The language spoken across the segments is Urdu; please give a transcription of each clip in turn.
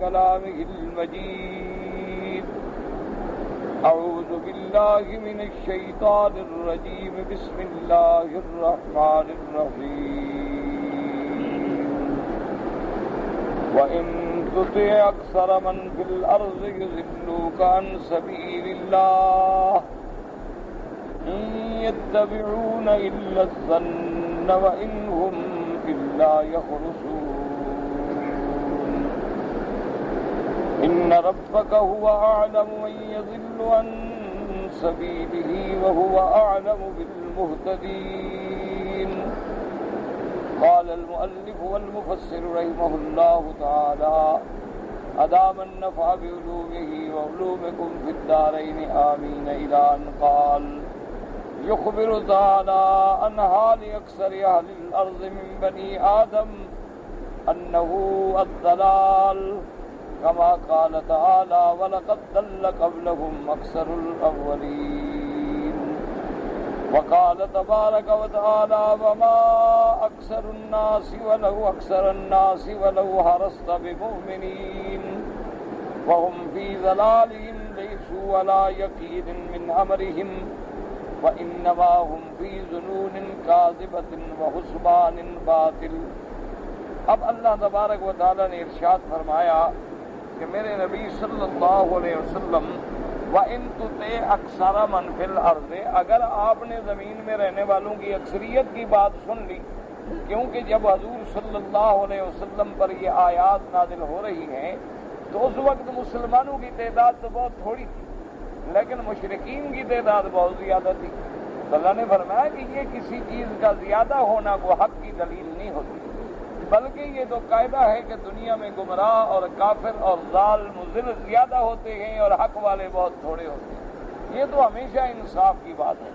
كلامه المجيد. أعوذ بالله من الشيطان الرجيم. بسم الله الرحمن الرحيم. وإن تطع أكثر من في الأرض يضلوك عن سبيل الله إن يتبعون إلا الظن وإن هم إلا يخرصون. إن ربك هو أعلم من يضل عن سبيله وهو أعلم بالمهتدين. قال المؤلف والمفسر رحمه الله تعالى أدام النفع بعلومه وعلومكم في الدارين آمين إلى أن قال يخبر تعالى عن حال أكثر أهل الأرض من بني آدم أنه الضلال كما قال تعالى ولقد ضل قبلهم أكثر الأولين. وقال تبارك وتعالى وما أكثر الناس ولو حرصت بمؤمنين وهم في ضلالهم ليسوا ولا يقين من أمرهم وإنما هم في ظنون كاذبة وحسبان باطل. اب اللہ تبارک و تعالی نے ارشاد فرمایا کہ میرے نبی صلی اللہ علیہ وسلم وَإِن تُطِعْ أَكْثَرَ مَنْ فِي الْأَرْضِ، اگر آپ نے زمین میں رہنے والوں کی اکثریت کی بات سن لی، کیونکہ جب حضور صلی اللہ علیہ وسلم پر یہ آیات نازل ہو رہی ہیں تو اس وقت مسلمانوں کی تعداد تو بہت تھوڑی تھی، لیکن مشرکین کی تعداد بہت زیادہ تھی. اللہ نے فرمایا کہ یہ کسی چیز کا زیادہ ہونا کو حق کی دلیل نہیں ہوتی، بلکہ یہ تو قاعدہ ہے کہ دنیا میں گمراہ اور کافر اور ضال مضل زیادہ ہوتے ہیں اور حق والے بہت تھوڑے ہوتے ہیں. یہ تو ہمیشہ انصاف کی بات ہے.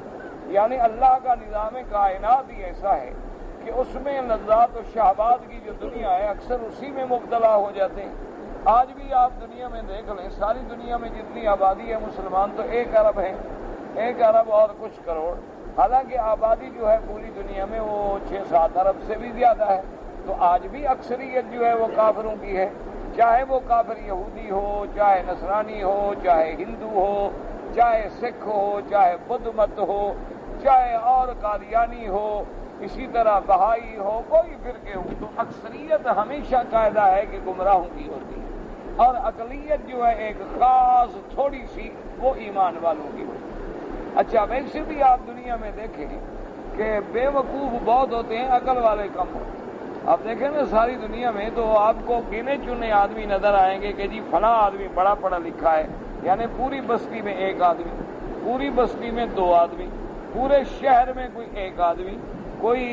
یعنی اللہ کا نظام کائنات ہی ایسا ہے کہ اس میں لذات و شہوات کی جو دنیا ہے اکثر اسی میں مبتلا ہو جاتے ہیں. آج بھی آپ دنیا میں دیکھ لیں، ساری دنیا میں جتنی آبادی ہے مسلمان تو 1 ارب ہے، 1 ارب اور کچھ کروڑ، حالانکہ آبادی جو ہے پوری دنیا میں وہ 6-7 ارب سے بھی زیادہ ہے. تو آج بھی اکثریت جو ہے وہ کافروں کی ہے، چاہے وہ کافر یہودی ہو، چاہے نصرانی ہو، چاہے ہندو ہو، چاہے سکھ ہو، چاہے بدھ مت ہو، چاہے اور قادیانی ہو، اسی طرح بہائی ہو، کوئی فرقے ہو، تو اکثریت ہمیشہ قاعدہ ہے کہ گمراہوں کی ہوتی ہے، اور اقلیت جو ہے ایک خاص تھوڑی سی وہ ایمان والوں کی ہوتی ہے. اچھا ویسے بھی آپ دنیا میں دیکھیں کہ بے وقوف بہت ہوتے ہیں، عقل والے کم ہوتے ہیں. آپ دیکھیں نا ساری دنیا میں تو آپ کو گنے چنے آدمی نظر آئیں گے کہ جی فلاں آدمی بڑا پڑھا لکھا ہے، یعنی پوری بستی میں 1 آدمی، پوری بستی میں 2 آدمی، پورے شہر میں کوئی 1 آدمی، کوئی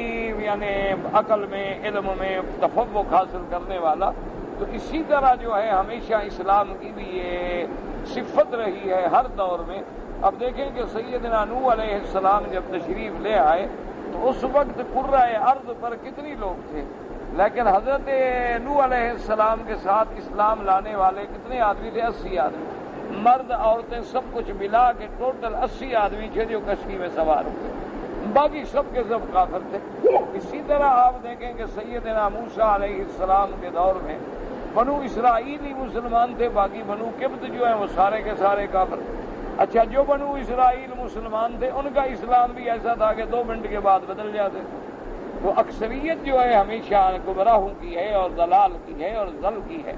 یعنی عقل میں علم میں تفوق حاصل کرنے والا. تو اسی طرح جو ہے ہمیشہ اسلام کی بھی یہ صفت رہی ہے ہر دور میں. اب دیکھیں کہ سیدنا نوح علیہ السلام جب تشریف لے آئے تو اس وقت قرۂ ارض پر کتنی لوگ تھے، لیکن حضرت نوح علیہ السلام کے ساتھ اسلام لانے والے کتنے آدمی تھے؟ 80 آدمی، مرد عورتیں سب کچھ ملا کے ٹوٹل 80 آدمی تھے جو کشتی میں سوار ہوئے، باقی سب کے سب کافر تھے. اسی طرح آپ دیکھیں کہ سیدنا موسیٰ علیہ السلام کے دور میں بنو اسرائیل ہی مسلمان تھے، باقی بنو قبط جو ہیں وہ سارے کے سارے کافر. اچھا جو بنو اسرائیل مسلمان تھے ان کا اسلام بھی ایسا تھا کہ 2 منٹ کے بعد بدل جاتے. تو اکثریت جو ہے ہمیشہ گمراہوں کی ہے اور ضلال کی ہے اور ضل کی ہے.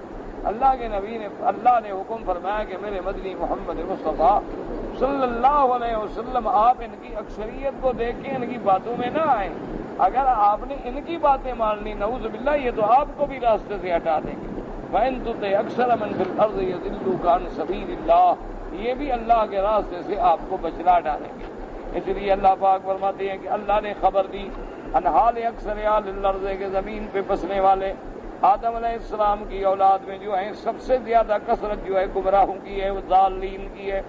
اللہ کے نبی نے اللہ نے حکم فرمایا کہ میرے مدنی محمد مصطفیٰ صلی اللہ علیہ وسلم آپ ان کی اکثریت کو دیکھ کے ان کی باتوں میں نہ آئیں. اگر آپ نے ان کی باتیں مان لی نعوذ باللہ یہ تو آپ کو بھی راستے سے ہٹا دیں گے. وَإِن تُطِعْ أَكْثَرَ مَن فِي الْأَرْضِ يُضِلُّوكَ عَن سَبِيلِ اللَّهِ، یہ بھی اللہ کے راستے سے آپ کو بچلا ڈالیں گے. اس لیے اللہ پاک فرماتے ہیں کہ اللہ نے خبر دی ان حال اکثر اہل الارض کے زمین پہ بسنے والے آدم علیہ السلام کی اولاد میں جو ہیں سب سے زیادہ کثرت جو ہے گمراہوں کی ہے، وہ ضالین کی ہے.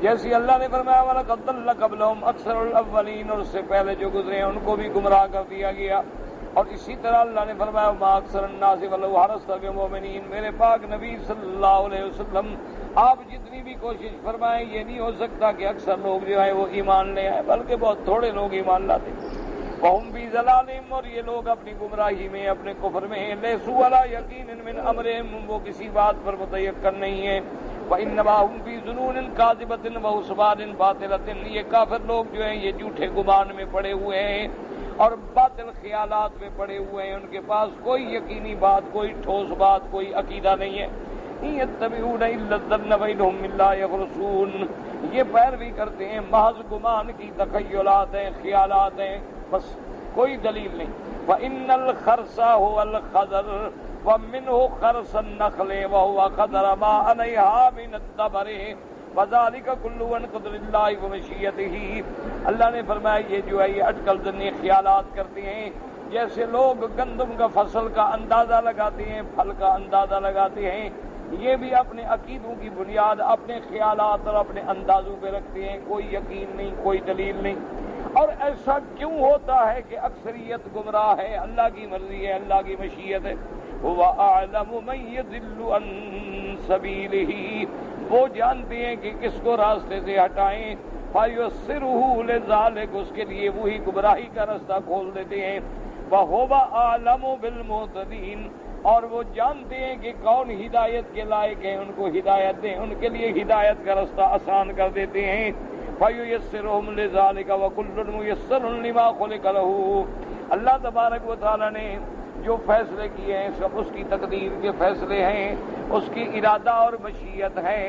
جیسے اللہ نے فرمایا وَلَقَدْ ضَلَّ قَبْلَهُمْ أَكْثَرُ الْأَوَّلِينَ، اور اس سے پہلے جو گزرے ہیں ان کو بھی گمراہ کر دیا گیا. اور اسی طرح اللہ نے فرمایا وَمَا أَكْثَرُ النَّاسِ وَلَوْ حَرَصْتَ بِمُؤْمِنِينَ، میرے پاک نبی صلی اللہ علیہ وسلم آپ جتنی بھی کوشش فرمائیں یہ نہیں ہو سکتا کہ اکثر لوگ جو ہے وہ ایمان لے آئے، بلکہ بہت تھوڑے لوگ ایمان لاتے. وَهُمْ فِي ضَلَالٍ، اور یہ لوگ اپنی گمراہی میں، اپنے کفر میں ہیں، لَيْسُوا عَلَىٰ يَقِينٍ مِّنْ أَمْرِهِمْ، وہ کسی بات پر متيقن نہیں ہیں، وَإِنَّمَا هُمْ فِي ظُنُونٍ كَاذِبَةٍ وَأَوْسْمَانٍ بَاطِلَةٍ، یہ کافر لوگ جو ہیں یہ جھوٹے گمان میں پڑے ہوئے ہیں اور باطل خیالات میں پڑے ہوئے ہیں، ان کے پاس کوئی یقینی بات، کوئی ٹھوس بات، کوئی عقیدہ نہیں ہے۔ إِن يَتَّبِعُونَ إِلَّا الظَّنَّ وَإِنْ هُمْ إِلَّا يَخْرُصُونَ، یہ پیروی کرتے ہیں محض گمان کی، تخیلات ہیں، خیالات ہیں، بس کوئی دلیل نہیں۔ وَإِنَّ الْخَرْسَ هُوَ الْخَضَرُ وَمِنْهُ خَرْسَ النَّخْلِ وَهُوَ خَضَرَ مَا عَلَيْهَا مِنَ الدَّبَرِ وَذَلِكَ كُلُّهُ عَنْ قَدْرِ اللَّهِ وَمَشِيَّتِهِ، اللہ نے فرمایا یہ جو ہے یہ اٹکل زنی خیالات کرتے ہیں، جیسے لوگ گندم کا فصل کا اندازہ لگاتے ہیں، پھل کا اندازہ لگاتے ہیں، یہ بھی اپنے عقیدوں کی بنیاد اپنے خیالات اور اپنے اندازوں پہ رکھتے ہیں، کوئی یقین نہیں، کوئی دلیل نہیں۔ اور ایسا کیوں ہوتا ہے کہ اکثریت گمراہ ہے؟ اللہ کی مرضی ہے، اللہ کی مشیت ہے۔ هُوَ أَعْلَمُ مَن يَضِلُّ عَن سَبِيلِهِ، وہ جانتے ہیں کہ کس کو راستے سے ہٹائیں، فَيُيَسِّرُهُ لِذَلِكَ، اس کے لیے وہی گمراہی کا راستہ کھول دیتے ہیں۔ وَهُوَ أَعْلَمُ بِالْمُهْتَدِينَ، اور وہ جانتے ہیں کہ کون ہدایت کے لائق ہیں، ان کو ہدایت دیں، ان کے لیے ہدایت کا راستہ آسان کر دیتے ہیں۔ فَيُيَسِّرُهُمْ لِذَلِكَ وَكُلٌّ مُيَسَّرٌ لِمَا خُلِقَ لَهُ، اللہ تبارک و تعالیٰ نے جو فیصلے کیے ہیں سب اس کی تقدیر کے فیصلے ہیں، اس کی ارادہ اور مشیت ہے۔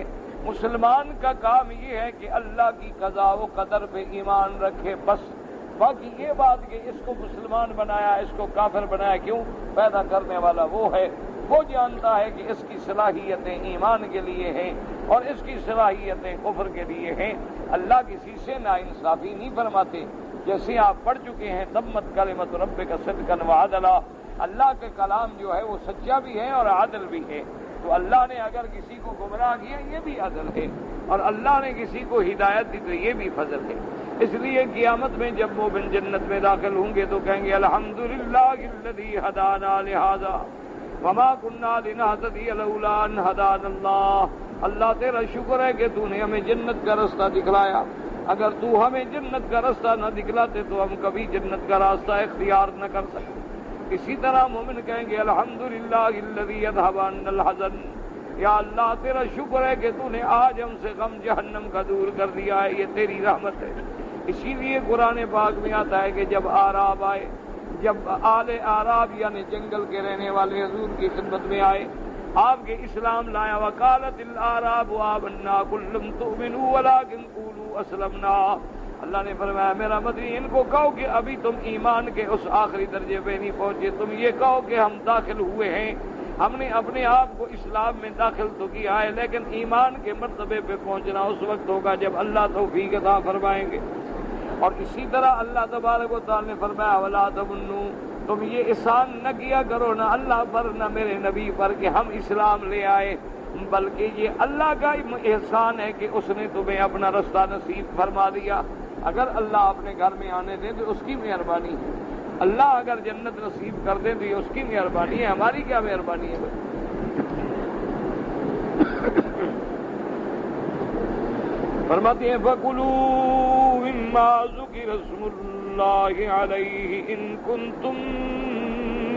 مسلمان کا کام یہ ہے کہ اللہ کی قضا و قدر پہ ایمان رکھے، بس۔ باقی یہ بات کہ اس کو مسلمان بنایا، اس کو کافر بنایا، کیوں؟ پیدا کرنے والا وہ ہے، وہ جانتا ہے کہ اس کی صلاحیتیں ایمان کے لیے ہیں اور اس کی صلاحیتیں کفر کے لیے ہیں۔ اللہ کسی سے ناانصافی نہیں فرماتے، جیسے آپ پڑھ چکے ہیں تمت کلمۃ ربک صدقا وعدلا، اللہ کے کلام جو ہے وہ سچا بھی ہے اور عادل بھی ہے۔ تو اللہ نے اگر کسی کو گمراہ کیا یہ بھی عدل ہے، اور اللہ نے کسی کو ہدایت دی تو یہ بھی فضل ہے۔ اس لیے قیامت میں جب مومن جنت میں داخل ہوں گے تو کہیں گے الحمدللہ الذی ہدانا لہذا وما کنا لنہتدی لولا ان ہدانا اللہ، اللہ تیرا شکر ہے کہ تو نے ہمیں جنت کا راستہ دکھلایا، اگر تو ہمیں جنت کا راستہ نہ دکھلاتے تو ہم کبھی جنت کا راستہ اختیار نہ کر سکتے۔ اسی طرح مومن کہیں گے الحمدللہ الذی اذھب عنا الحزن، یا اللہ تیرا شکر ہے کہ تو نے آج ہم سے غم جہنم کا دور کر دیا ہے، یہ تیری رحمت ہے۔ اسی لیے قرآن پاک میں آتا ہے کہ جب آراب آئے، جب آل آراب یعنی جنگل کے رہنے والے حضور کی خدمت میں آئے، آپ کے اسلام لایا، وقالت الاعراب آمنا قل لم تؤمنوا ولکن قولوا اسلمنا، اللہ نے فرمایا میرا مدنی ان کو کہو کہ ابھی تم ایمان کے اس آخری درجے پہ نہیں پہنچے، تم یہ کہو کہ ہم داخل ہوئے ہیں، ہم نے اپنے آپ کو اسلام میں داخل تو کیا ہے، لیکن ایمان کے مرتبے پہ پہنچنا اس وقت ہوگا جب اللہ توفیق عطا فرمائیں گے۔ اور اسی طرح اللہ تبارک و تعالی نے فرمایا ولا تمنوا، تم یہ احسان نہ کیا کرو نہ اللہ پر نہ میرے نبی پر کہ ہم اسلام لے آئے، بلکہ یہ اللہ کا احسان ہے کہ اس نے تمہیں اپنا رستہ نصیب فرما دیا۔ اگر اللہ اپنے گھر میں آنے دے تو اس کی مہربانی ہے، اللہ اگر جنت نصیب کر دے تو یہ اس کی مہربانی ہے، ہماری کیا مہربانی ہے؟ فرماتے ہیں فَكُلُوا مِمَّا ذُكِرَ اسْمُ اللَّهِ عَلَيْهِ إِن كُنتُم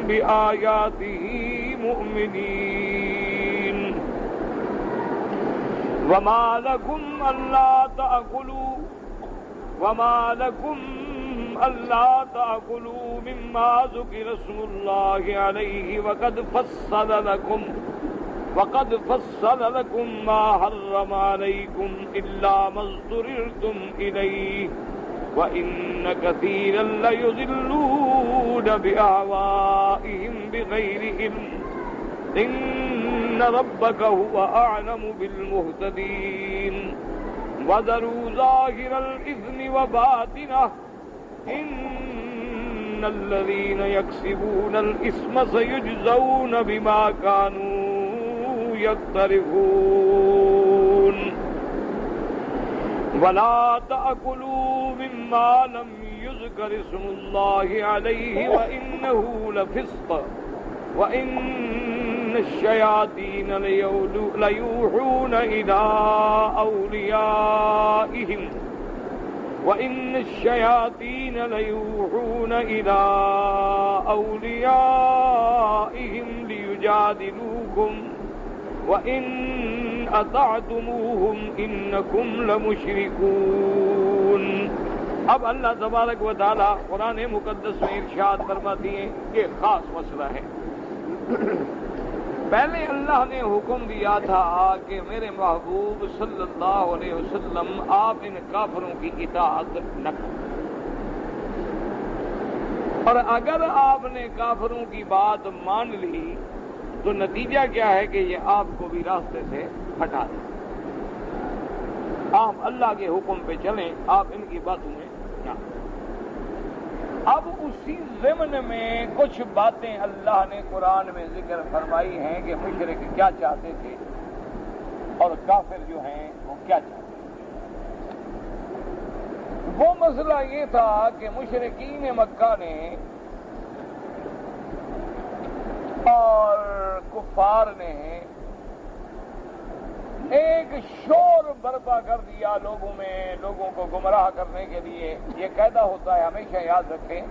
بِآيَاتِهِ مُؤْمِنِينَ وَمَا لَكُمْ أَلَّا تَأْكُلُوا مِمَّا ذُكِرَ اسْمُ اللَّهِ عَلَيْهِ وقد فصل لكم ما حرم عليكم إلا ما اضطررتم إليه وإن كثيرا ليضلون بأهوائهم بغير علم إن ربك هو أعلم بالمهتدين وذروا ظاهر الإثم وباطنه إن الذين يكسبون الإثم سيجزون بما كانوا يقترفون ولا تأكلوا مما لم يذكر اسم الله عليه وإنه لفسق وإن الشياطين ليوحون إلى أوليائهم وَإِنَّ الشَّيَاطِينَ لَيُوحُونَ إِلَىٰ أَوْلِيَائِهِمْ لِيُجَادِلُوكُمْ وَإِنْ أَطَعْتُمُوهُمْ إِنَّكُمْ لَمُشْرِكُونَ۔ اب اللہ تبارک و تعالیٰ قرآن مقدس میں ارشاد فرماتی ہیں کہ خاص مسئلہ ہے۔ پہلے اللہ نے حکم دیا تھا کہ میرے محبوب صلی اللہ علیہ وسلم آپ ان کافروں کی اطاعت نہ کریں، اور اگر آپ نے کافروں کی بات مان لی تو نتیجہ کیا ہے کہ یہ آپ کو بھی راستے سے ہٹا دیں۔ آپ اللہ کے حکم پہ چلیں، آپ ان کی باتوں میں نہ۔ اب اسی ضمن میں کچھ باتیں اللہ نے قرآن میں ذکر فرمائی ہیں کہ مشرک کیا چاہتے تھے اور کافر جو ہیں وہ کیا چاہتے تھے۔ وہ مسئلہ یہ تھا کہ مشرکین مکہ نے اور کفار نے ایک شور برپا کر دیا لوگوں میں، لوگوں کو گمراہ کرنے کے لیے۔ یہ قاعدہ ہوتا ہے، ہمیشہ یاد رکھیں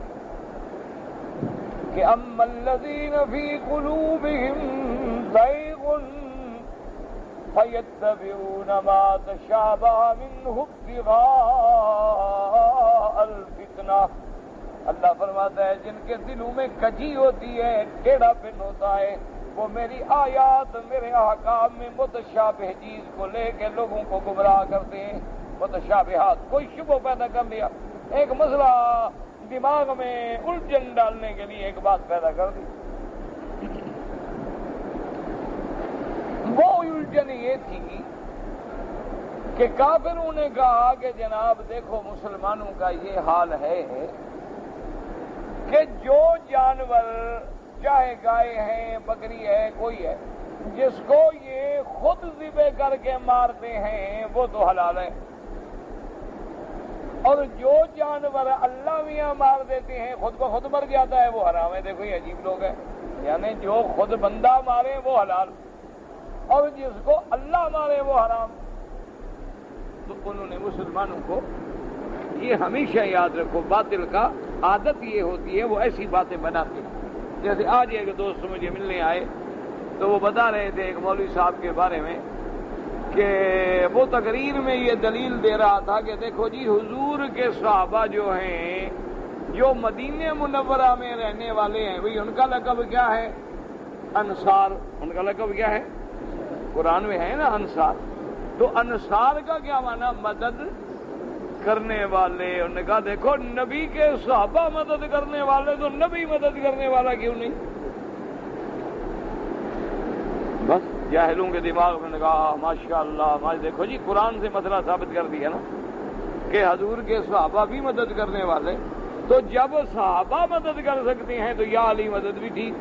کہ اما الذین فی قلوبہم زیغ فیتبعون ما تشابہ منہ ابتغاء الفتنہ۔ اللہ فرماتا ہے جن کے دلوں میں کجی ہوتی ہے، ٹیڑھا پن ہوتا ہے، وہ میری آیات، میرے احکام میں متشابہ چیز کو لے کے لوگوں کو گمراہ کرتے ہیں۔ متشابہات، کوئی شبہ پیدا کر دیا، ایک مسئلہ دماغ میں الجھن ڈالنے کے لیے ایک بات پیدا کر دی۔ وہ الجھن یہ تھی کہ کافروں نے کہا کہ جناب دیکھو مسلمانوں کا یہ حال ہے کہ جو جانور چاہے گائے ہیں، بکری ہے، کوئی ہے، جس کو یہ خود ذبح کر کے مارتے ہیں وہ تو حلال ہے، اور جو جانور اللہ میاں مار دیتے ہیں، خود بخود مر جاتا ہے، وہ حرام ہے۔ دیکھو یہ عجیب لوگ ہیں، یعنی جو خود بندہ مارے وہ حلال، اور جس کو اللہ مارے وہ حرام۔ تو انہوں نے مسلمانوں کو یہ ہمیشہ یاد رکھو، باطل کا عادت یہ ہوتی ہے وہ ایسی باتیں بناتے ہیں۔ جیسے آج ایک دوست مجھے ملنے آئے تو وہ بتا رہے تھے ایک مولوی صاحب کے بارے میں کہ وہ تقریر میں یہ دلیل دے رہا تھا کہ دیکھو جی حضور کے صحابہ جو ہیں، جو مدینہ منورہ میں رہنے والے ہیں، بھئی ان کا لقب کیا ہے؟ انصار۔ ان کا لقب کیا ہے؟ قرآن میں ہے نا انصار۔ تو انصار کا کیا معنی؟ مدد کرنے والے۔ انہوں نے کہا دیکھو نبی کے صحابہ مدد کرنے والے تو نبی مدد کرنے والا کیوں نہیں؟ بس جاہلوں کے دماغ میں کہا ماشاءاللہ، دیکھو جی قرآن سے مسئلہ ثابت کر دیا نا کہ حضور کے صحابہ بھی مدد کرنے والے، تو جب صحابہ مدد کر سکتے ہیں تو یا علی مدد بھی ٹھیک،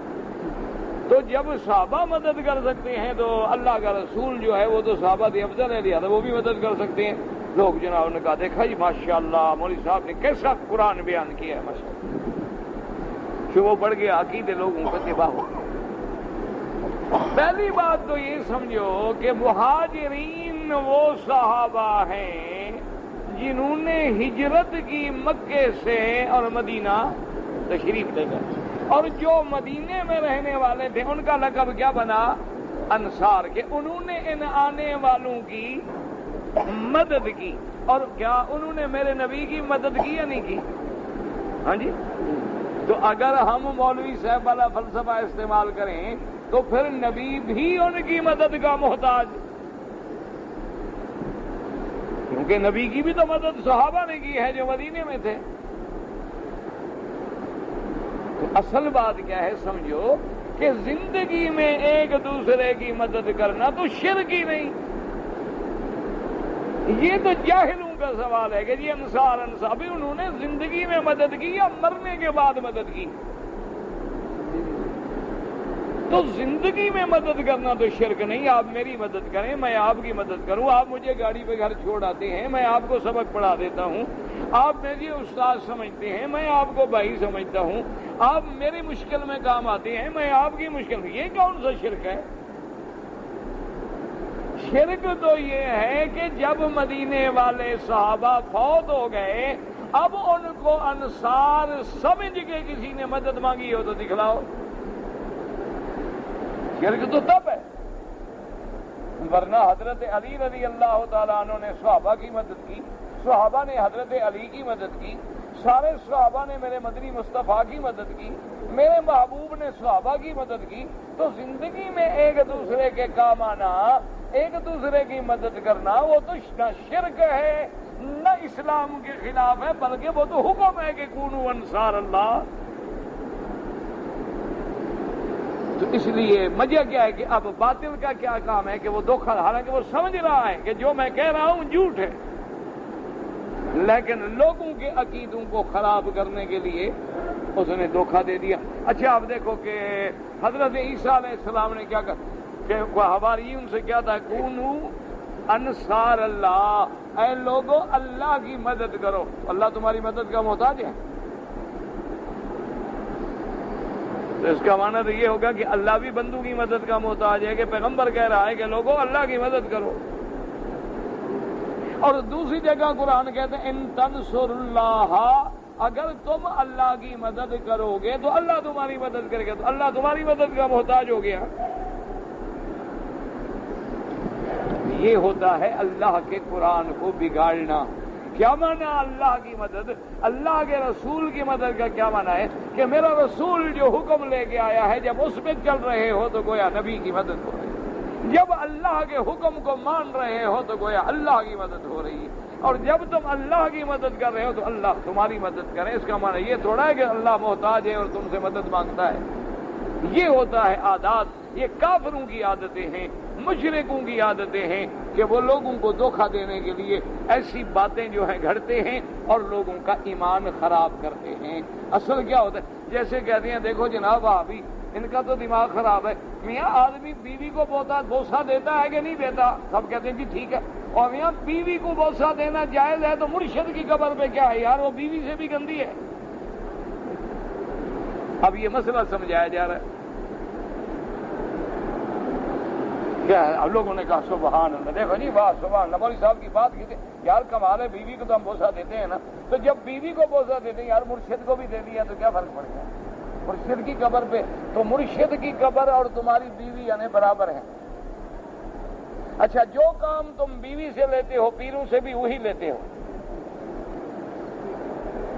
تو جب صحابہ مدد کر سکتے ہیں تو اللہ کا رسول جو ہے وہ تو صحابہ سے افضل ہے، لہذا وہ بھی مدد کر سکتے ہیں۔ لوگ جناب نے کہا دیکھا جی ماشاءاللہ مولوی صاحب نے کیسا قرآن بیان کیا ہے، ماشاءاللہ۔ شبہ پڑ گیا، عقیدے لوگوں کو تباہ ہو گیا۔ پہلی بات تو یہ سمجھو کہ مہاجرین وہ صحابہ ہیں جنہوں نے ہجرت کی مکے سے اور مدینہ تشریف لے گئے، اور جو مدینے میں رہنے والے تھے ان کا لقب کیا بنا؟ انصار، کہ انہوں نے ان آنے والوں کی مدد کی۔ اور کیا انہوں نے میرے نبی کی مدد کی یا نہیں کی؟ ہاں جی۔ تو اگر ہم مولوی صاحب والا فلسفہ استعمال کریں تو پھر نبی بھی ان کی مدد کا محتاج، کیونکہ نبی کی بھی تو مدد صحابہ نے کی ہے جو مدینے میں تھے۔ تو اصل بات کیا ہے سمجھو کہ زندگی میں ایک دوسرے کی مدد کرنا تو شرک ہی نہیں۔ یہ تو جاہلوں کا سوال ہے کہ جی انصار بھی انہوں نے زندگی میں مدد کی یا مرنے کے بعد مدد کی؟ تو زندگی میں مدد کرنا تو شرک نہیں۔ آپ میری مدد کریں، میں آپ کی مدد کروں، آپ مجھے گاڑی پہ گھر چھوڑ آتے ہیں، میں آپ کو سبق پڑھا دیتا ہوں، آپ مجھے استاد سمجھتے ہیں، میں آپ کو بھائی سمجھتا ہوں، آپ میری مشکل میں کام آتے ہیں، میں آپ کی مشکل میں، یہ کون سا شرک ہے؟ شرک تو یہ ہے کہ جب مدینے والے صحابہ فوت ہو گئے اب ان کو انصار سمجھ کے کسی نے مدد مانگی ہو تو دکھلاؤ. شرک تو تب ہے، ورنہ حضرت علی رضی اللہ تعالیٰ عنہ نے صحابہ کی مدد کی، صحابہ نے حضرت علی کی مدد کی، سارے صحابہ نے میرے مدنی مصطفیٰ کی مدد کی، میرے محبوب نے صحابہ کی مدد کی. تو زندگی میں ایک دوسرے کے کام آنا، ایک دوسرے کی مدد کرنا، وہ تو نہ شرک ہے نہ اسلام کے خلاف ہے، بلکہ وہ تو حکم ہے کہ کونوا انصار اللہ. تو اس لیے مزہ کیا ہے کہ اب باطل کا کیا کام ہے کہ وہ دھوکہ، حالانکہ وہ سمجھ رہا ہے کہ جو میں کہہ رہا ہوں جھوٹ ہے، لیکن لوگوں کے عقیدوں کو خراب کرنے کے لیے اس نے دھوکہ دے دیا. اچھا آپ دیکھو کہ حضرت عیسیٰ علیہ السلام نے کیا کہا کہ ہماری ان سے کیا تھا، کونو انصار اللہ، اے لوگوں اللہ کی مدد کرو. اللہ تمہاری مدد کا محتاج ہے؟ تو اس کا معنی تو یہ ہوگا کہ اللہ بھی بندوں کی مدد کا محتاج ہے کہ پیغمبر کہہ رہا ہے کہ لوگوں اللہ کی مدد کرو. اور دوسری جگہ قرآن کہتے ہیں ان تنصر اللہ، اگر تم اللہ کی مدد کرو گے تو اللہ تمہاری مدد کرے گا. تو اللہ تمہاری مدد کا محتاج ہو گیا. یہ ہوتا ہے اللہ کے قرآن کو بگاڑنا. کیا معنی اللہ کی مدد؟ اللہ کے رسول کی مدد کا کیا معنی ہے کہ میرا رسول جو حکم لے کے آیا ہے جب اس پہ چل رہے ہو تو گویا نبی کی مدد ہو رہی ہے، جب اللہ کے حکم کو مان رہے ہو تو گویا اللہ کی مدد ہو رہی ہے، اور جب تم اللہ کی مدد کر رہے ہو تو اللہ تمہاری مدد کرے. اس کا معنی یہ تھوڑا ہے کہ اللہ محتاج ہے اور تم سے مدد مانگتا ہے. یہ ہوتا ہے عادات، یہ کافروں کی عادتیں ہیں، مشرکوں کی عادتیں ہیں کہ وہ لوگوں کو دھوکہ دینے کے لیے ایسی باتیں جو ہیں گھڑتے ہیں اور لوگوں کا ایمان خراب کرتے ہیں. اصل کیا ہوتا ہے، جیسے کہتے ہیں دیکھو جناب ابھی ان کا تو دماغ خراب ہے، میاں آدمی بیوی کو بوسہ دیتا ہے کہ نہیں دیتا؟ سب کہتے ہیں جی ٹھیک ہے. اور میاں بیوی کو بوسہ دینا جائز ہے تو مرشد کی قبر پہ کیا ہے یار، وہ بیوی سے بھی گندی ہے. اب یہ مسئلہ سمجھایا جا رہا ہے. کیا ہے؟ اب لوگوں نے کہا سبحان اللہ. دیکھو جی واہ سبحان اللہ، مولوی صاحب کی بات کی تھی یار کمال ہے، بیوی کو تو ہم بوسہ دیتے ہیں نا، تو جب بیوی کو بوسہ دیتے ہیں یار مرشد کو بھی دے دیا تو کیا فرق پڑ گیا؟ مرشد کی قبر پہ تو مرشد کی قبر اور تمہاری بیوی یعنی برابر ہیں. اچھا جو کام تم بیوی سے لیتے ہو پیروں سے بھی وہی لیتے ہو.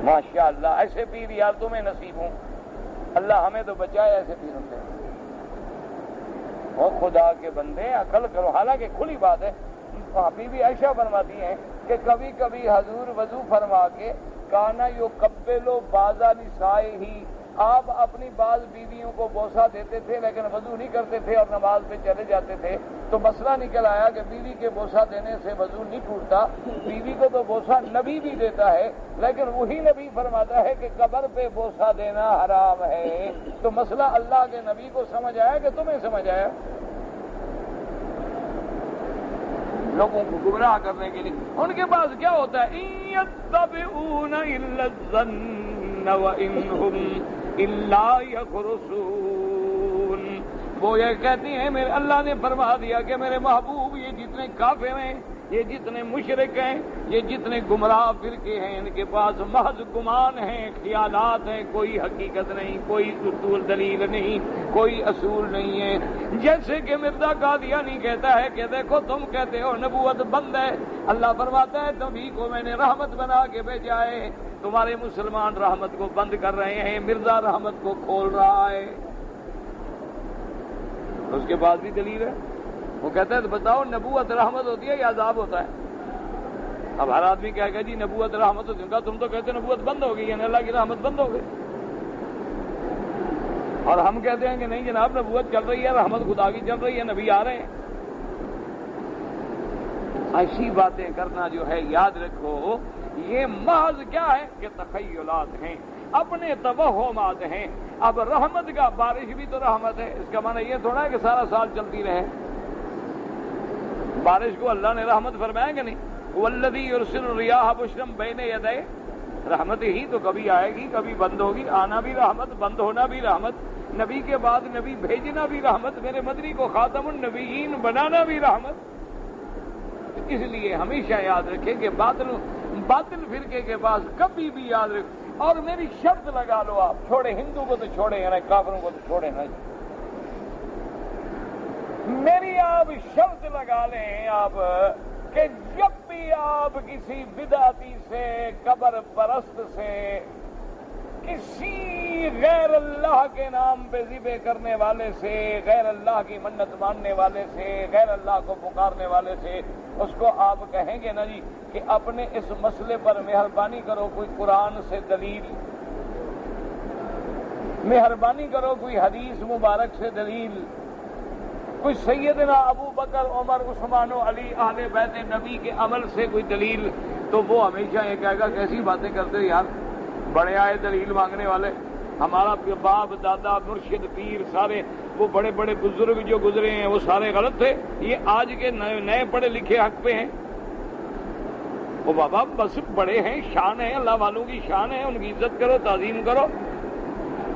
ماشاءاللہ ایسے پیر یار تمہیں نصیب ہوں، اللہ ہمیں تو بچائے ایسے پیروں سے. اور خدا کے بندے عقل کرو. حالانکہ کھلی بات ہے، بیوی عائشہ فرماتی ہیں کہ کبھی کبھی حضور وضو فرما کے کانا یقبلوا بعض نسائہ، آپ اپنی بعض بیویوں کو بوسہ دیتے تھے لیکن وضو نہیں کرتے تھے اور نماز پہ چلے جاتے تھے. تو مسئلہ نکل آیا کہ بیوی کے بوسہ دینے سے وضو نہیں ٹوٹتا، بیوی کو تو بوسہ نبی بھی دیتا ہے لیکن وہی نبی فرماتا ہے کہ قبر پہ بوسہ دینا حرام ہے. تو مسئلہ اللہ کے نبی کو سمجھ آیا کہ تمہیں سمجھ آیا؟ لوگوں کو گمراہ کرنے کے لیے ان کے پاس کیا ہوتا ہے، یتبعون الا الظن وان هم الا یخرصون. وہ یہ کہتی ہیں میرے اللہ نے فرما دیا کہ میرے محبوب یہ جتنے کافر ہیں، یہ جتنے مشرک ہیں، یہ جتنے گمراہ فرقے ہیں، ان کے پاس محض گمان ہیں، خیالات ہیں، کوئی حقیقت نہیں، کوئی اصول دلیل نہیں، کوئی اصول نہیں ہے. جیسے کہ مرزا قادیانی کہتا ہے کہ دیکھو تم کہتے ہو نبوت بند ہے، اللہ فرماتا ہے تبھی کو میں نے رحمت بنا کے بھیجا ہے. تمہارے مسلمان رحمت کو بند کر رہے ہیں، مرزا رحمت کو کھول رہا ہے. اس کے بعد بھی دلیل ہے. وہ کہتا ہے تو بتاؤ نبوت رحمت ہوتی ہے یا عذاب ہوتا ہے؟ اب ہر آدمی کہے گا جی نبوت رحمت ہوتی ہے، تم تو کہتے نبوت بند ہو گئی یعنی اللہ کی رحمت بند ہو گئی، اور ہم کہتے ہیں کہ نہیں جناب نبوت چل رہی ہے، رحمت خدا کی چل رہی ہے، نبی آ رہے ہیں. ایسی باتیں کرنا جو ہے یاد رکھو یہ محض کیا ہے کہ تخیلات ہیں، اپنے توہمات ہیں. اب رحمت کا بارش بھی تو رحمت ہے، اس کا معنی یہ تھوڑا ہے کہ سارا سال چلتی رہے. بارش کو اللہ نے رحمت فرمایا کہ نہیں؟ والذی یرسل الرياح بشرا بین یدی رحمت ہی تو کبھی آئے گی کبھی بند ہوگی، آنا بھی رحمت بند ہونا بھی رحمت، نبی کے بعد نبی بھیجنا بھی رحمت، میرے مدنی کو خاتم النبیین بنانا بھی رحمت. اس لیے ہمیشہ یاد رکھیں کہ باطل فرقے کے پاس کبھی بھی یاد رکھ، اور میری شرط لگا لو، آپ چھوڑے ہندو کو تو چھوڑے نا، کافروں کو تو چھوڑے نا، میری آپ شرط لگا لیں آپ کہ جب بھی آپ کسی بدعتی سے، قبر پرست سے، کسی غیر اللہ کے نام پہ ذبح کرنے والے سے، غیر اللہ کی منت ماننے والے سے، غیر اللہ کو پکارنے والے سے، اس کو آپ کہیں گے نا جی کہ اپنے اس مسئلے پر مہربانی کرو کوئی قرآن سے دلیل، مہربانی کرو کوئی حدیث مبارک سے دلیل، کوئی سیدنا ابو بکر عمر عثمان و علی اہل بیت نبی کے عمل سے کوئی دلیل، تو وہ ہمیشہ یہ کہے گا کیسی باتیں کرتے یار، بڑے آئے دلیل مانگنے والے، ہمارا باپ دادا مرشد پیر سارے وہ بڑے بڑے بزرگ جو گزرے ہیں وہ سارے غلط تھے، یہ آج کے نئے پڑھے لکھے حق پہ ہیں۔ وہ بابا بس بڑے ہیں، شان ہے، اللہ والوں کی شان ہے، ان کی عزت کرو، تعظیم کرو،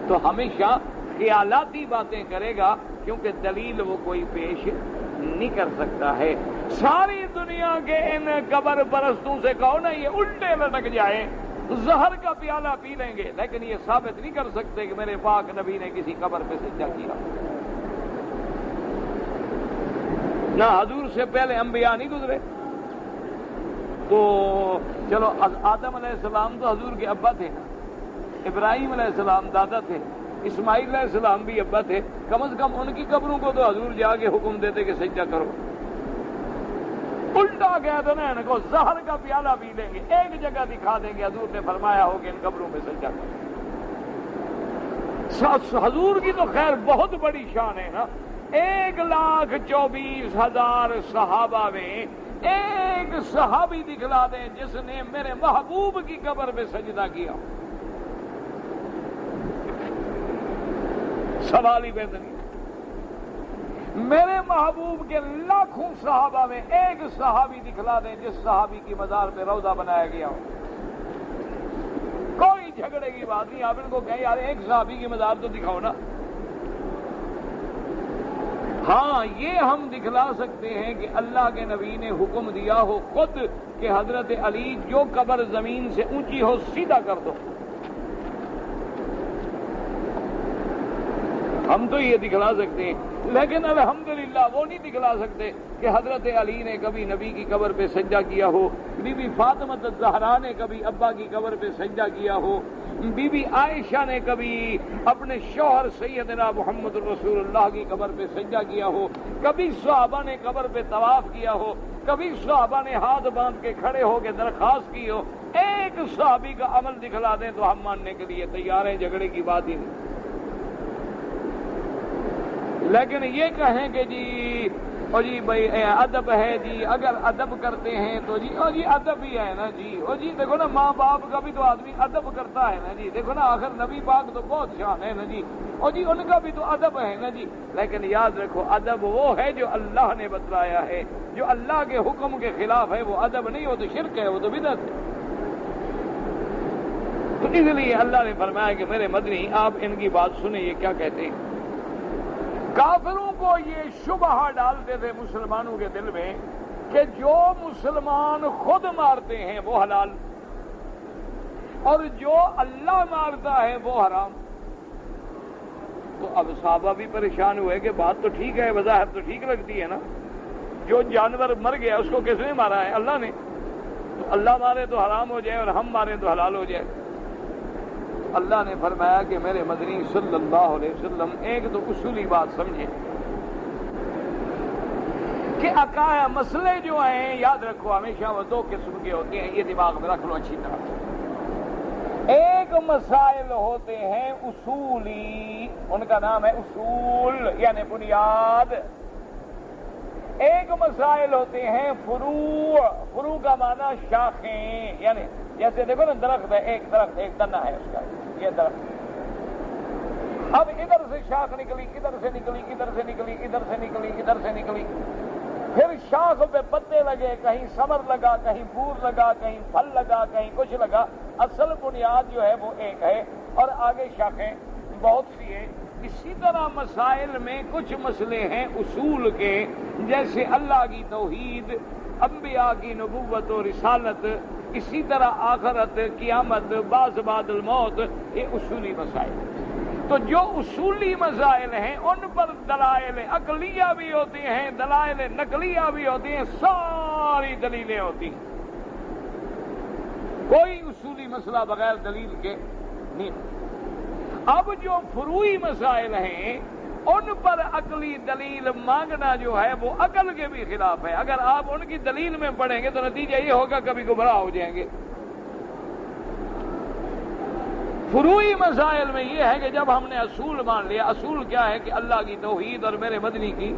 تو ہمیشہ خیالاتی باتیں کرے گا، کیونکہ دلیل وہ کوئی پیش نہیں کر سکتا ہے۔ ساری دنیا کے ان قبر پرستوں سے کہو نا یہ الٹے لٹک جائیں، زہر کا پیالہ پی لیں گے، لیکن یہ ثابت نہیں کر سکتے کہ میرے پاک نبی نے کسی قبر پہ سجدہ کیا۔ نہ حضور سے پہلے انبیاء نہیں گزرے، تو چلو آدم علیہ السلام تو حضور کے ابا تھے، ابراہیم علیہ السلام دادا تھے، اسماعیل علیہ السلام بھی ابا تھے، کم از کم ان کی قبروں کو تو حضور جا کے حکم دیتے کہ سجدہ کرو۔ الٹا کہہ دو نا ان کو زہر کا پیالہ پی لیں گے، ایک جگہ دکھا دیں گے حضور نے فرمایا ہو کہ ان قبروں میں سجدہ کرو۔ حضور کی تو خیر بہت بڑی شان ہے نا، 1,24,000 صحابہ میں ایک صحابی دکھلا دیں جس نے میرے محبوب کی قبر پہ سجدہ کیا، سوال ہی پیدا نہیں۔ میرے محبوب کے لاکھوں صحابہ میں ایک صحابی دکھلا دیں جس صحابی کی مزار پہ روضہ بنایا گیا ہو، کوئی جھگڑے کی بات نہیں، آپ ان کو کہیں یار ایک صحابی کی مزار تو دکھاؤ نا۔ ہاں یہ ہم دکھلا سکتے ہیں کہ اللہ کے نبی نے حکم دیا ہو خود کہ حضرت علی جو قبر زمین سے اونچی ہو سیدھا کر دو، ہم تو یہ دکھلا سکتے ہیں، لیکن الحمدللہ وہ نہیں دکھلا سکتے کہ حضرت علی نے کبھی نبی کی قبر پہ سجدہ کیا ہو، بی بی فاطمہ الزہرا نے کبھی ابا کی قبر پہ سجدہ کیا ہو، بی بی عائشہ نے کبھی اپنے شوہر سیدنا محمد رسول اللہ کی قبر پہ سجدہ کیا ہو، کبھی صحابہ نے قبر پہ طواف کیا ہو، کبھی صحابہ نے ہاتھ باندھ کے کھڑے ہو کے درخواست کی ہو، ایک صحابی کا عمل دکھلا دیں تو ہم ماننے کے لیے تیار ہیں، جھگڑے کی بات ہی نہیں۔ لیکن یہ کہیں کہ جی اور جی بھائی ادب ہے جی، اگر ادب کرتے ہیں تو جی اور جی ادب ہی ہے نا جی، اور جی دیکھو نا ماں باپ کا بھی تو آدمی ادب کرتا ہے نا جی، دیکھو نا آخر نبی پاک تو بہت شان ہے نا جی، اور جی ان کا بھی تو ادب ہے نا جی، لیکن یاد رکھو ادب وہ ہے جو اللہ نے بتلایا ہے، جو اللہ کے حکم کے خلاف ہے وہ ادب نہیں، وہ تو شرک ہے، وہ تو بدعت ہے۔ تو اس لیے اللہ نے فرمایا کہ میرے مدنی آپ ان کی بات سنیں، یہ کیا کہتے ہیں۔ کافروں کو یہ شبہ ڈالتے تھے مسلمانوں کے دل میں کہ جو مسلمان خود مارتے ہیں وہ حلال، اور جو اللہ مارتا ہے وہ حرام۔ تو اب صحابہ بھی پریشان ہوئے کہ بات تو ٹھیک ہے، بظاہر تو ٹھیک لگتی ہے نا، جو جانور مر گیا اس کو کس نے مارا ہے؟ اللہ نے، تو اللہ مارے تو حرام ہو جائے اور ہم مارے تو حلال ہو جائے۔ اللہ نے فرمایا کہ میرے مدنی صلی اللہ علیہ وسلم ایک تو اصولی بات سمجھیں کہ عقائد مسئلے جو ہیں یاد رکھو ہمیشہ وہ دو قسم کے ہوتے ہیں، یہ دماغ میں رکھ لو اچھی طرح۔ ایک مسائل ہوتے ہیں اصولی، ان کا نام ہے اصول یعنی بنیاد، ایک مسائل ہوتے ہیں فروع، فروع کا معنی شاخیں، یعنی جیسے دیکھو نا درخت ہے، ایک درخت ایک تنا ہے اس کا، یہ درخت، اب ادھر سے شاخ نکلی، ادھر سے نکلی، ادھر سے نکلی، ادھر سے نکلی، ادھر سے نکلی، پھر شاخ پہ پتے لگے، کہیں ثمر لگا، کہیں پھول لگا، کہیں پھل لگا، کہیں کچھ لگا، اصل بنیاد جو ہے وہ ایک ہے اور آگے شاخیں بہت سی ہیں۔ اسی طرح مسائل میں کچھ مسئلے ہیں اصول کے، جیسے اللہ کی توحید، انبیاء کی نبوت و رسالت، اسی طرح آخرت، قیامت، بعث بعد الموت، یہ اصولی مسائل ہیں۔ تو جو اصولی مسائل ہیں ان پر دلائل عقلیہ بھی ہوتی ہیں، دلائل نقلیہ بھی ہوتی ہیں، ساری دلیلیں ہوتی ہیں۔ کوئی اصولی مسئلہ بغیر دلیل کے نہیں۔ اب جو فروعی مسائل ہیں ان پر عقلی دلیل مانگنا جو ہے وہ عقل کے بھی خلاف ہے۔ اگر آپ ان کی دلیل میں پڑھیں گے تو نتیجہ یہ ہوگا کبھی گمراہ ہو جائیں گے۔ فروعی مسائل میں یہ ہے کہ جب ہم نے اصول مان لیا، اصول کیا ہے کہ اللہ کی توحید اور میرے مدنی کی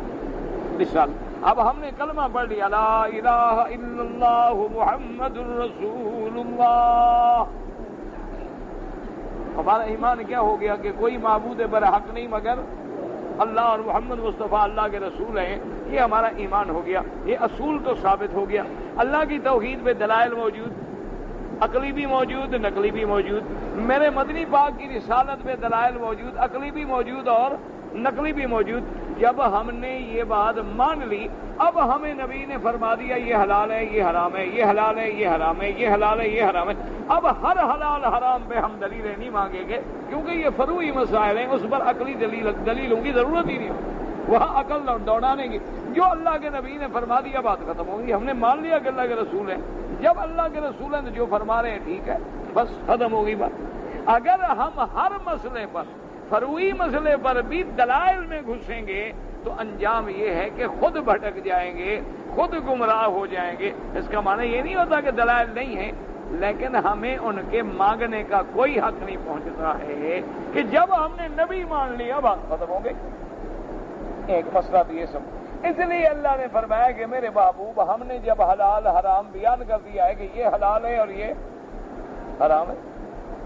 رسالت۔ اب ہم نے کلمہ پڑھ لیا لا الہ الا اللہ محمد الرسول اللہ، ہمارا ایمان کیا ہو گیا کہ کوئی معبود برحق نہیں مگر اللہ اور محمد مصطفیٰ اللہ کے رسول ہیں، یہ ہمارا ایمان ہو گیا، یہ اصول تو ثابت ہو گیا۔ اللہ کی توحید پہ دلائل موجود، عقلی بھی موجود، نقلی بھی موجود۔ میرے مدنی پاک کی رسالت پہ دلائل موجود، عقلی بھی موجود اور نقلی بھی موجود۔ جب ہم نے یہ بات مان لی، اب ہمیں نبی نے فرما دیا یہ حلال ہے، یہ حرام ہے، یہ حلال ہے، یہ حرام ہے، یہ حلال ہے، یہ حرام ہے۔ اب ہر حلال حرام پہ ہم دلیلیں نہیں مانگیں گے، کیونکہ یہ فروعی مسائل ہیں، اس پر عقلی دلیلوں کی ضرورت ہی نہیں ہوگی، وہاں عقل دوڑانے کی۔ جو اللہ کے نبی نے فرما دیا بات ختم ہوگی، ہم نے مان لیا کہ اللہ کے رسول ہیں، جب اللہ کے رسول ہیں جو فرما رہے ہیں ٹھیک ہے، بس ختم ہوگی بات۔ اگر ہم ہر مسئلے پر، فروعی مسئلے پر بھی دلائل میں گھسیں گے تو انجام یہ ہے کہ خود بھٹک جائیں گے، خود گمراہ ہو جائیں گے۔ اس کا معنی یہ نہیں ہوتا کہ دلائل نہیں ہیں، لیکن ہمیں ان کے مانگنے کا کوئی حق نہیں پہنچتا ہے کہ جب ہم نے نبی مان لیا بات ختم ہو گئی۔ ایک مسئلہ تو یہ سب، اس لیے اللہ نے فرمایا کہ میرے محبوب ہم نے جب حلال حرام بیان کر دیا ہے کہ یہ حلال ہے اور یہ حرام ہے،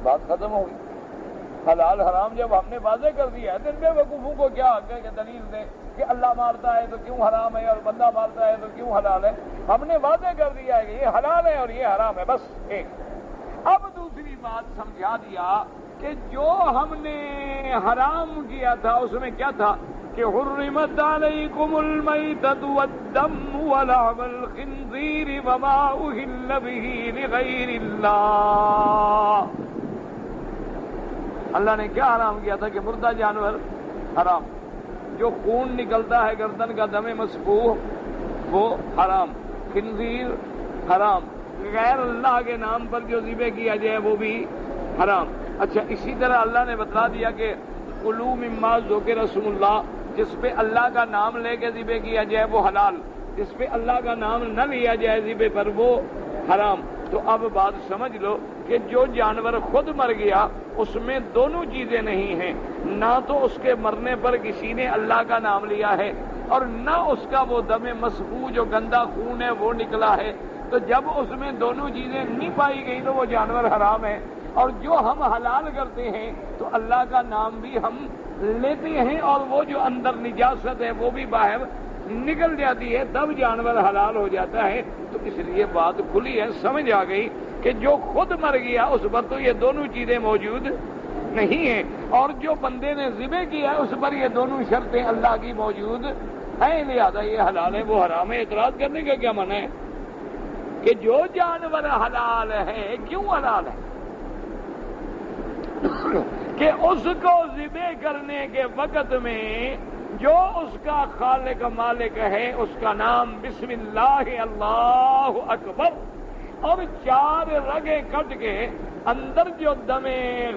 بات ختم ہو گئی۔ حلال حرام جب ہم نے واضح کر دیا ہے تو ان بے وقوفوں کو کیا حق ہے کہ دلیل دیں کہ اللہ مارتا ہے تو کیوں حرام ہے اور بندہ مارتا ہے تو کیوں حلال ہے؟ ہم نے واضح کر دیا ہے کہ یہ حلال ہے اور یہ حرام ہے، بس ایک۔ اب دوسری بات سمجھا دیا کہ جو ہم نے حرام کیا تھا اس میں کیا تھا کہ حرمت علیکم المیتۃ والدم ولحم الخنزیر وما اہل بہ لغیر اللہ۔ اللہ نے کیا حرام کیا تھا کہ مردہ جانور حرام، جو خون نکلتا ہے گردن کا دم مسفوح وہ حرام، خنزیر حرام، غیر اللہ کے نام پر جو ذبح کیا جائے وہ بھی حرام۔ اچھا، اسی طرح اللہ نے بتلا دیا کہ کلوا مما ذکر اسم اللہ، جس پہ اللہ کا نام لے کے ذبح کیا جائے وہ حلال، جس پہ اللہ کا نام نہ لیا جائے ذبح پر وہ حرام۔ تو اب بات سمجھ لو کہ جو جانور خود مر گیا اس میں دونوں چیزیں نہیں ہیں، نہ تو اس کے مرنے پر کسی نے اللہ کا نام لیا ہے اور نہ اس کا وہ دم مسفوح جو گندا خون ہے وہ نکلا ہے۔ تو جب اس میں دونوں چیزیں نہیں پائی گئی تو وہ جانور حرام ہے۔ اور جو ہم حلال کرتے ہیں تو اللہ کا نام بھی ہم لیتے ہیں اور وہ جو اندر نجاست ہے وہ بھی باہر نکل جاتی ہے، تب جانور حلال ہو جاتا ہے۔ تو اس لیے بات کھلی ہے، سمجھ آ گئی کہ جو خود مر گیا اس پر تو یہ دونوں چیزیں موجود نہیں ہیں، اور جو بندے نے ذبح کیا ہے اس پر یہ دونوں شرطیں اللہ کی موجود ہیں، لہذا یہ حلال ہے وہ حرام ہے۔ اعتراض کرنے کا کیا معنی ہے کہ جو جانور حلال ہے کیوں حلال ہے؟ کہ اس کو ذبح کرنے کے وقت میں جو اس کا خالق مالک ہے اس کا نام بسم اللہ اللہ اکبر، اور 4 رگیں کٹ کے اندر جو دم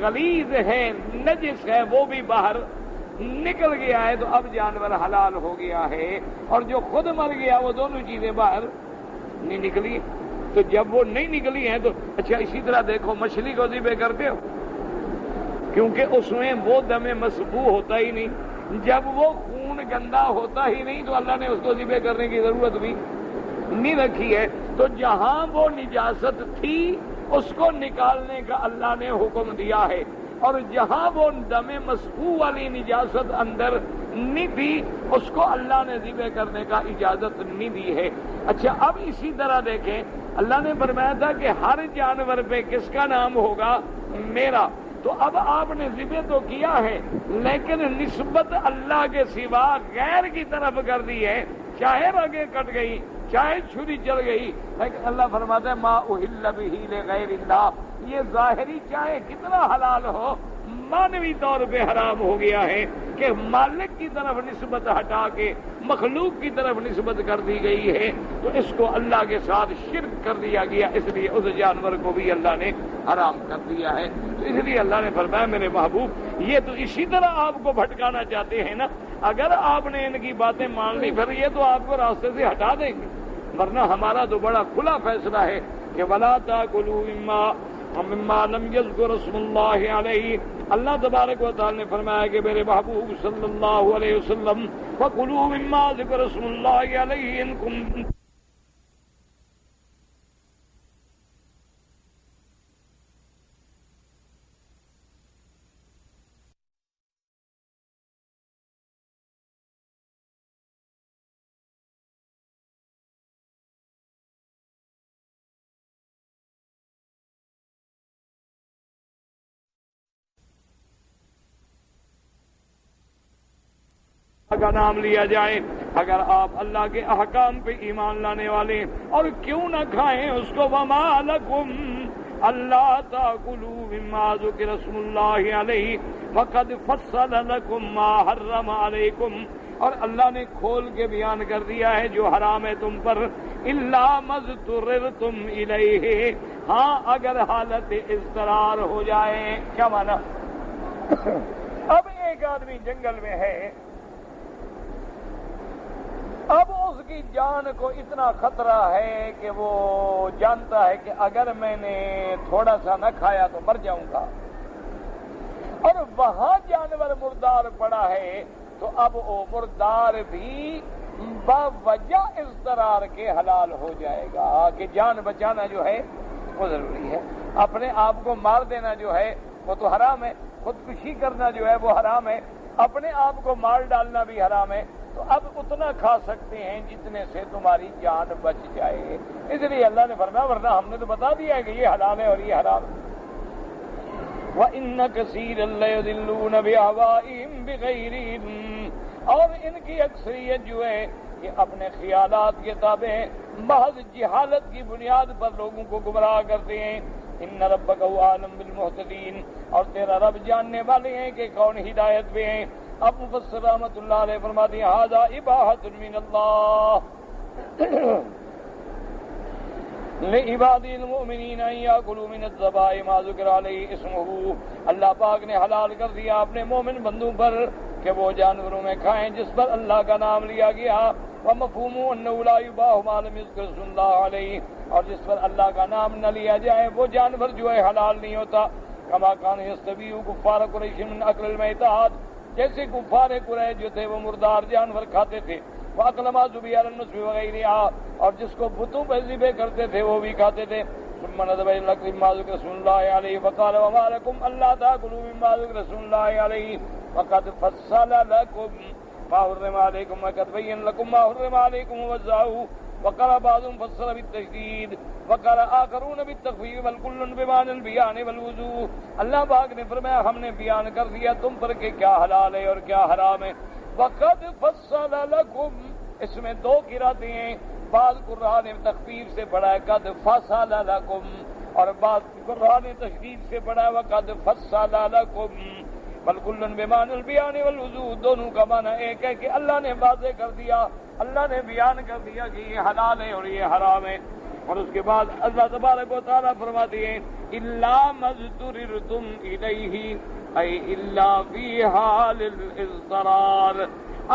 غلیظ ہے نجس ہے وہ بھی باہر نکل گیا ہے، تو اب جانور حلال ہو گیا ہے۔ اور جو خود مر گیا وہ دونوں چیزیں باہر نہیں نکلی، تو جب وہ نہیں نکلی ہیں تو اچھا اسی طرح دیکھو مچھلی کو ذبح کرتے ہو، کیونکہ اس میں وہ دم مسفوح ہوتا ہی نہیں، جب وہ خون گندا ہوتا ہی نہیں تو اللہ نے اس کو ذبح کرنے کی ضرورت بھی نہیں رکھی ہے۔ تو جہاں وہ نجاست تھی اس کو نکالنے کا اللہ نے حکم دیا ہے، اور جہاں وہ دم مسفوح والی نجاست اندر نہیں تھی اس کو اللہ نے ذبح کرنے کا اجازت نہیں دی ہے۔ اچھا، اب اسی طرح دیکھیں اللہ نے فرمایا تھا کہ ہر جانور پہ کس کا نام ہوگا؟ میرا۔ تو اب آپ نے ذبح تو کیا ہے لیکن نسبت اللہ کے سوا غیر کی طرف کر دی ہے، چاہے رگیں کٹ گئی، چاہے چھری چل گئی، لیکن اللہ فرماتا ہے ما احل بہ لغیر اللہ، یہ ظاہری چاہے کتنا حلال ہو مانوی طور پہ حرام ہو گیا ہے کہ مالک کی طرف نسبت ہٹا کے مخلوق کی طرف نسبت کر دی گئی ہے، تو اس کو اللہ کے ساتھ شرک کر دیا گیا، اس لیے اس جانور کو بھی اللہ نے حرام کر دیا ہے۔ تو اس لیے اللہ نے فرمایا میرے محبوب یہ تو اسی طرح آپ کو بھٹکانا چاہتے ہیں نا، اگر آپ نے ان کی باتیں مان لی پھر یہ تو آپ کو راستے سے ہٹا دیں گے، ورنہ ہمارا تو بڑا کھلا فیصلہ ہے کہ وَلَا تَأْكُلُوا مِمَّا لَمْ يَذْكُرِ اسْمُ اللَّهِ عَلَيْهِ۔ اللہ تبارک و تعالی نے فرمایا کہ میرے محبوب صلی اللہ علیہ وسلم فَكُلُوا مِمَّا ذِكْرَ اسْمُ اللَّهِ عَلَيْهِ إِن كُنتُمْ کا نام لیا جائے، اگر آپ اللہ کے احکام پہ ایمان لانے والے اور کیوں نہ کھائیں اس کو، وما لکم اللہ تاکلوا مما ذکر اسم اللہ علیہ وقد فصل لکم ما حرم علیکم، اور اللہ نے کھول کے بیان کر دیا ہے جو حرام ہے تم پر، الا ما اضطررتم الیہ، ہاں اگر حالت اضطرار ہو جائے۔ کیا مانا؟ اب ایک آدمی جنگل میں ہے، اب اس کی جان کو اتنا خطرہ ہے کہ وہ جانتا ہے کہ اگر میں نے تھوڑا سا نہ کھایا تو مر جاؤں گا، اور وہاں جانور مردار پڑا ہے، تو اب وہ مردار بھی باوجہ اضطرار کے حلال ہو جائے گا کہ جان بچانا جو ہے وہ ضروری ہے، اپنے آپ کو مار دینا جو ہے وہ تو حرام ہے، خودکشی کرنا جو ہے وہ حرام ہے، اپنے آپ کو مار ڈالنا بھی حرام ہے، تو اب اتنا کھا سکتے ہیں جتنے سے تمہاری جان بچ جائے۔ اس لیے اللہ نے فرمایا، ورنہ ہم نے تو بتا دیا ہے کہ یہ حلال ہے اور یہ حرام ہے۔ وَإِنَّ كَثِيرًا لَيُضِلُّونَ بِأَهْوَائِهِمْ بِغَيْرِ عِلْمٍ، اور ان کی اکثریت جو ہے یہ اپنے خیالات کے تابع محض جہالت کی بنیاد پر لوگوں کو گمراہ کرتے ہیں۔ ان ربک هو اعلم بالمہتدین، اور تیرا رب جاننے والے ہیں کہ کون ہدایت پہ ہیں۔ اب مفسر رحمۃ اللہ علیہ فرماتے ہیں ھذا اباحۃ من اللہ لعباد المؤمنین ان یاکلوا من الذبائح ما ذکر علیہ اسمہ، اللہ پاک نے حلال کر دیا اپنے مومن بندوں پر کہ وہ جانوروں میں کھائیں جس پر اللہ کا نام لیا گیا، ومفہوم انہ لا یباح ما لم یذکر اسم اللہ علیہ، اور جس پر اللہ کا نام نہ لیا جائے وہ جانور جو ہے حلال نہیں ہوتا۔ کما کان یستبیح کفار قریش من اکل المیتات، جیسے کفار قریش جو تھے وہ مردار جانور کھاتے تھے، وَأَكْلَ مَا ذُبِحَ عَلَى النُّصْبِ وَغَيْرِهَا، اور جس کو بتوں پہ ذبح کرتے تھے وہ بھی کھاتے تھے۔ ثُمَّ نَظَرَ إِلَى الْأَكْلِ مِمَّا ذُكِرَ اسْمُ اللَّهِ عَلَيْهِ فَقَالَ وَمَا لَكُمْ أَلَّا تَأْكُلُوا مِمَّا ذُكِرَ اسْمُ اللَّهِ عَلَيْهِ وَقَدْ فَصَّلَ لَكُمْ مَا حُرِّمَ عَلَيْكُمْ وَقَدْ بَيَّنَ لَكُمْ مَا حُرِّمَ عَلَيْكُمْ وَوَزَّعُوا، وقال بعضهم فسر بالتشدید وقال آخرون بالتخفیف والکل بمعنى البیان والوضوح۔ اللہ پاک نے فرمایا ہم نے بیان کر دیا تم پر کہ کیا حلال ہے اور کیا حرام ہے۔ وقد فصل لکم، اس میں دو قراتیں ہیں، بعض قرآن نے تخفیف سے پڑھا ہے قد فصل لکم، اور بعض قرآن نے تشدید سے پڑھا ہے وقد فصل لکم، والکل بمعنى البیان والوضوح، دونوں کا معنی ایک ہے کہ اللہ نے واضح کر دیا، اللہ نے بیان کر دیا کہ یہ حلال ہے اور یہ حرام ہے۔ اور اس کے بعد اللہ تبارک و تعالیٰ فرماتے ہیں الا ما اضطررتم الیہ ای الا فی حال الاضطرار،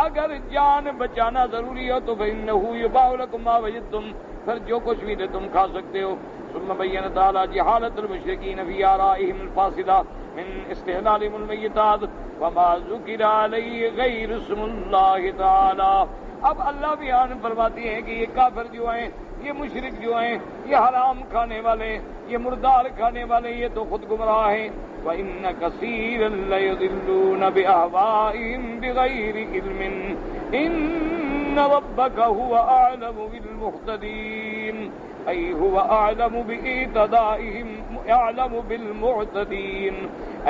اگر جان بچانا ضروری ہو تو فإنہ یباح لکم ما وجدتم، پھر جو کچھ بھی تم کھا سکتے ہو۔ ثم بین تعالیٰ جہالت المشرکین فی آرائہم الفاسدہ من استحلالهم المیتات وما ذکر علیہ غیر اسم اللہ تعالیٰ۔ اب اللہ بیان فرماتی ہیں کہ یہ کافر جو ہیں، یہ مشرک جو ہیں، یہ حرام کھانے والے، یہ مردار کھانے والے، یہ تو خود گمراہ ہیں۔ وَإِنَّ كَثِيرًا لَيُضِلُّونَ بِأَهْوَائِهِمْ بِغَيْرِ عِلْمٍ إِنَّ رَبَّكَ هُوَ أَعْلَمُ بِالْمُهْتَدِينَ، أي هو أعلم بإعتدائهم، أعلم بالمعتدين،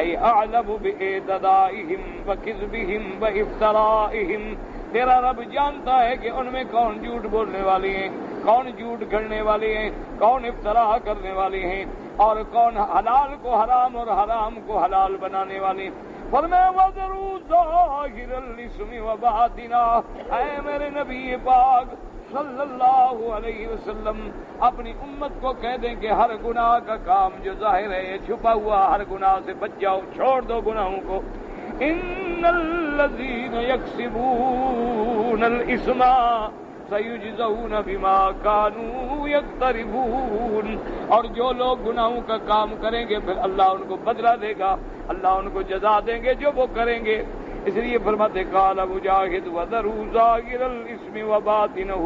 أي أعلم بإعتدائهم وكذبهم وإفترائهم۔ تیرا رب جانتا ہے کہ ان میں کون جھوٹ بولنے والے ہیں، کون جھوٹ گھڑنے والے ہیں، کون افتراء کرنے والے ہیں، اور کون حلال کو حرام اور حرام کو حلال بنانے والے۔ فرمایا وَذَرُوا ظَاهِرَ الْإِثْمِ وَبَاطِنَهُ، اے میرے نبی پاک صلی اللہ علیہ وسلم اپنی امت کو کہہ دیں کہ ہر گناہ کا کام جو ظاہر ہے، یہ چھپا ہوا، ہر گناہ سے بچ جاؤ، چھوڑ دو گناہوں کو۔ ان الذین یکسبون الاسم سیجزون بما کانوا یقترفون، اور جو لوگ گناہوں کا کام کریں گے پھر اللہ ان کو بدلہ دے گا، اللہ ان کو جزا دیں گے جو وہ کریں گے۔ اس لیے فرماتے قال مجاہد وذروا ظاہر الاسم وباطنہ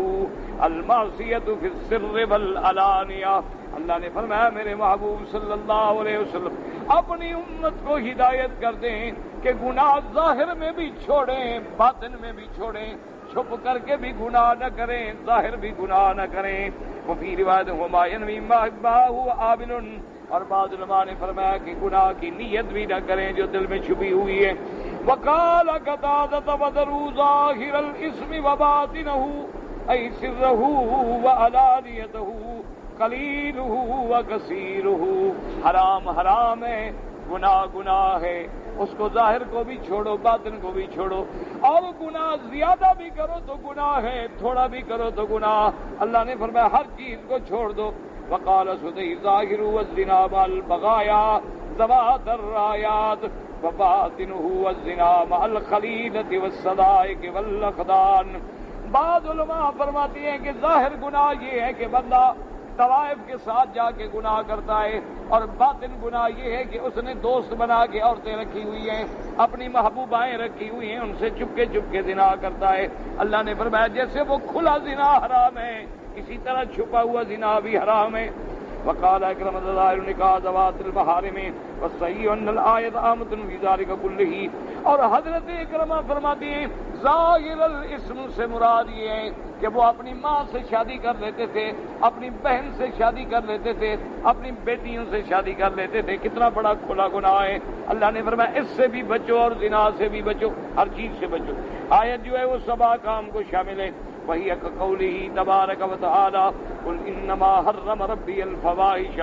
المعصیۃ فی السر والعلانیہ۔ اللہ نے فرمایا میرے محبوب صلی اللہ علیہ وسلم اپنی امت کو ہدایت کر دیں کہ گناہ ظاہر میں بھی چھوڑیں، باطن میں بھی چھوڑیں، چھپ کر کے بھی گناہ نہ کریں، ظاہر بھی گناہ نہ کریں۔ وفی روایت ہما ینوی ما باہ عامل، اور بعض علماء نے فرمایا کہ گناہ کی نیت بھی نہ کریں جو دل میں چھپی ہوئی ہے۔ وقال قتادہ وذروا ظاہر الاسم وباطنہ ای سرہ وعلانیتہ قلیلہ وکثیرہ، حرام حرام ہے، گناہ گناہ ہے، اس کو ظاہر کو بھی چھوڑو، باطن کو بھی چھوڑو، اور گناہ زیادہ بھی کرو تو گناہ ہے، تھوڑا بھی کرو تو گناہ۔ اللہ نے فرمایا ہر چیز کو چھوڑ دو۔ وقال سدی ظاہر والزنا مع البغایا ذوات الرایات وباطنہ والزنا مع الخلیلۃ والصدائق والاقدان۔ بعض علماء فرماتی ہیں کہ ظاہر گناہ یہ ہے کہ بندہ طوائف کے ساتھ جا کے گناہ کرتا ہے، اور باطن گناہ یہ ہے کہ اس نے دوست بنا کے عورتیں رکھی ہوئی ہیں، اپنی محبوبائیں رکھی ہوئی ہیں، ان سے چپکے چپکے زنا کرتا ہے۔ اللہ نے فرمایا جیسے وہ کھلا زنا حرام ہے، اسی طرح چھپا ہوا زنا بھی حرام ہے۔ وقال اکرم ظاہر نکاح ذوات المحارم والصحیح ان الآیت عامۃ فی ذلک کلہ، اور حضرت اکرمہ فرماتی ہیں ظاہر الاسم سے مراد یہ ہے کہ وہ اپنی ماں سے شادی کر لیتے تھے، اپنی بہن سے شادی کر لیتے تھے، اپنی بیٹیوں سے شادی کر لیتے تھے، کتنا بڑا کھلا گناہ ہے۔ اللہ نے فرمایا اس سے بھی بچو اور زنا سے بھی بچو، ہر چیز سے بچو۔ آیت جو ہے وہ سبا کام کو شامل ہے۔ وہی قولہ تبارک و تعالی قل انما حرم ربی الفواحش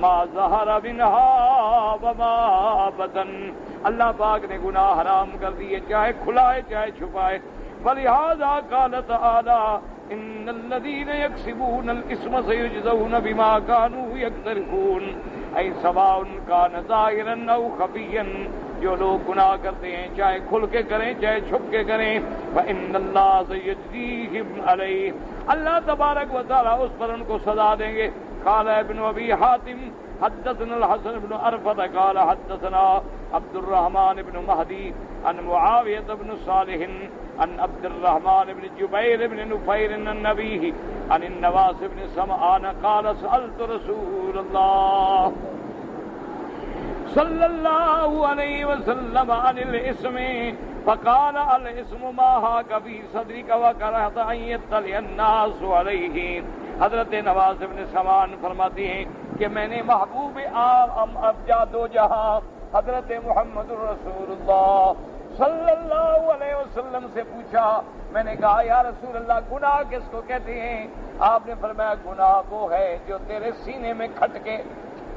ما ظہر منها وما بطن، اللہ پاک نے گناہ حرام کر دیے، چاہے کھلا ہے چاہے چھپا ہے۔ فلہذا قال تعالی ان الذین یکسبون الاسم سیجزون بما کانوا یقترفون، ای سواء کان ظاہرا او خفیا، جو لوگ گناہ کرتے ہیں چاہے کھل کے کریں چاہے چھپ کے کریں، فإن اللہ سیجزیہم علیہ، اللہ تبارک و تعالی اس پر ان کو سزا دیں گے۔ قال ابن ابی حاتم حدثنا الحسن بن عرفة قال حدثنا عبد الرحمن بن مہدی عن معاویة بن صالح عن عبد الرحمن بن جبیر بن نفیر عن نبیہ عن النواس بن سمعان قال سألت رسول اللہ صلی اللہ علیہ وسلم عن الاسم فقال الاسم ما حاک فی صدرک وکرہت ان یطلع الناس علیہ۔ حضرت نواس بن سمعان فرماتی ہیں کہ میں نے محبوب ابجاد و جہاں حضرت محمد رسول اللہ صلی اللہ علیہ وسلم سے پوچھا، میں نے کہا یا رسول اللہ گناہ کس کو کہتے ہیں؟ آپ نے فرمایا گناہ وہ ہے جو تیرے سینے میں کھٹکے،